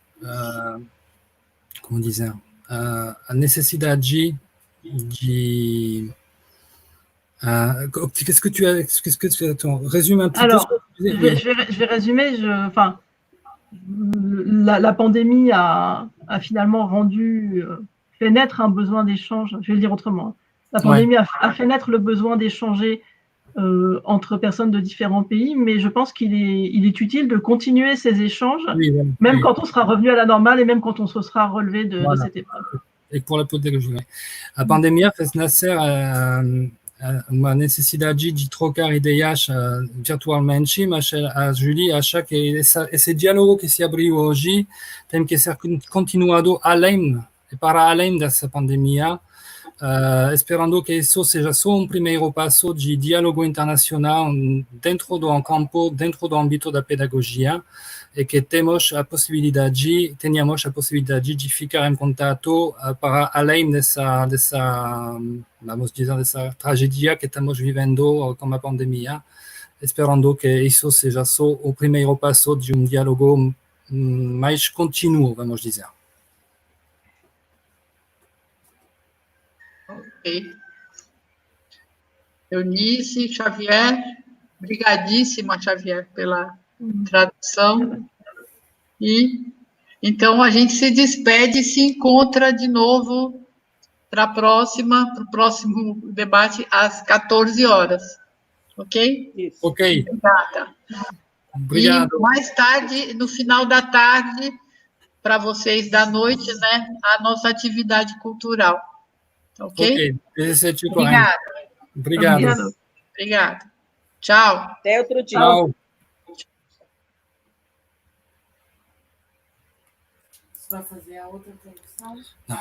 como dizer, a necessidade de... qu'est-ce que tu attends, résume un petit peu ce que tu disais. Je vais résumer. La pandémie a finalement fait naître un besoin d'échange. Je vais le dire autrement. La pandémie a fait naître le besoin d'échanger entre personnes de différents pays, mais je pense qu'il est utile de continuer ces échanges, quand on sera revenu à la normale et même quand on se sera relevé de cette épreuve. E por la pedagogia. A pandemia fez nascer uma necessidade de trocar ideias virtualmente, mas a Julie acha que esse diálogo que se abriu hoje tem que ser continuado para além dessa pandemia, esperando que isso seja só primeiro passo de diálogo internacional dentro do campo, dentro do âmbito da pedagogia, e que tenhamos a possibilidade de ficar em contato para além dessa vamos dizer, dessa tragédia que estamos vivendo com a pandemia, esperando que isso seja só o primeiro passo de diálogo mais contínuo, vamos dizer. Ok. Eunice, Xavier, brigadíssima, Xavier, pela tradução. E então a gente se despede e se encontra de novo para o próximo debate às 14 horas. Ok? Isso. Ok. Obrigada. Obrigado. E mais tarde, no final da tarde, para vocês da noite, né, a nossa atividade cultural. Ok? Obrigado. Obrigado. Tchau. Até outro dia. Tchau. Você vai fazer a outra tradução? Não.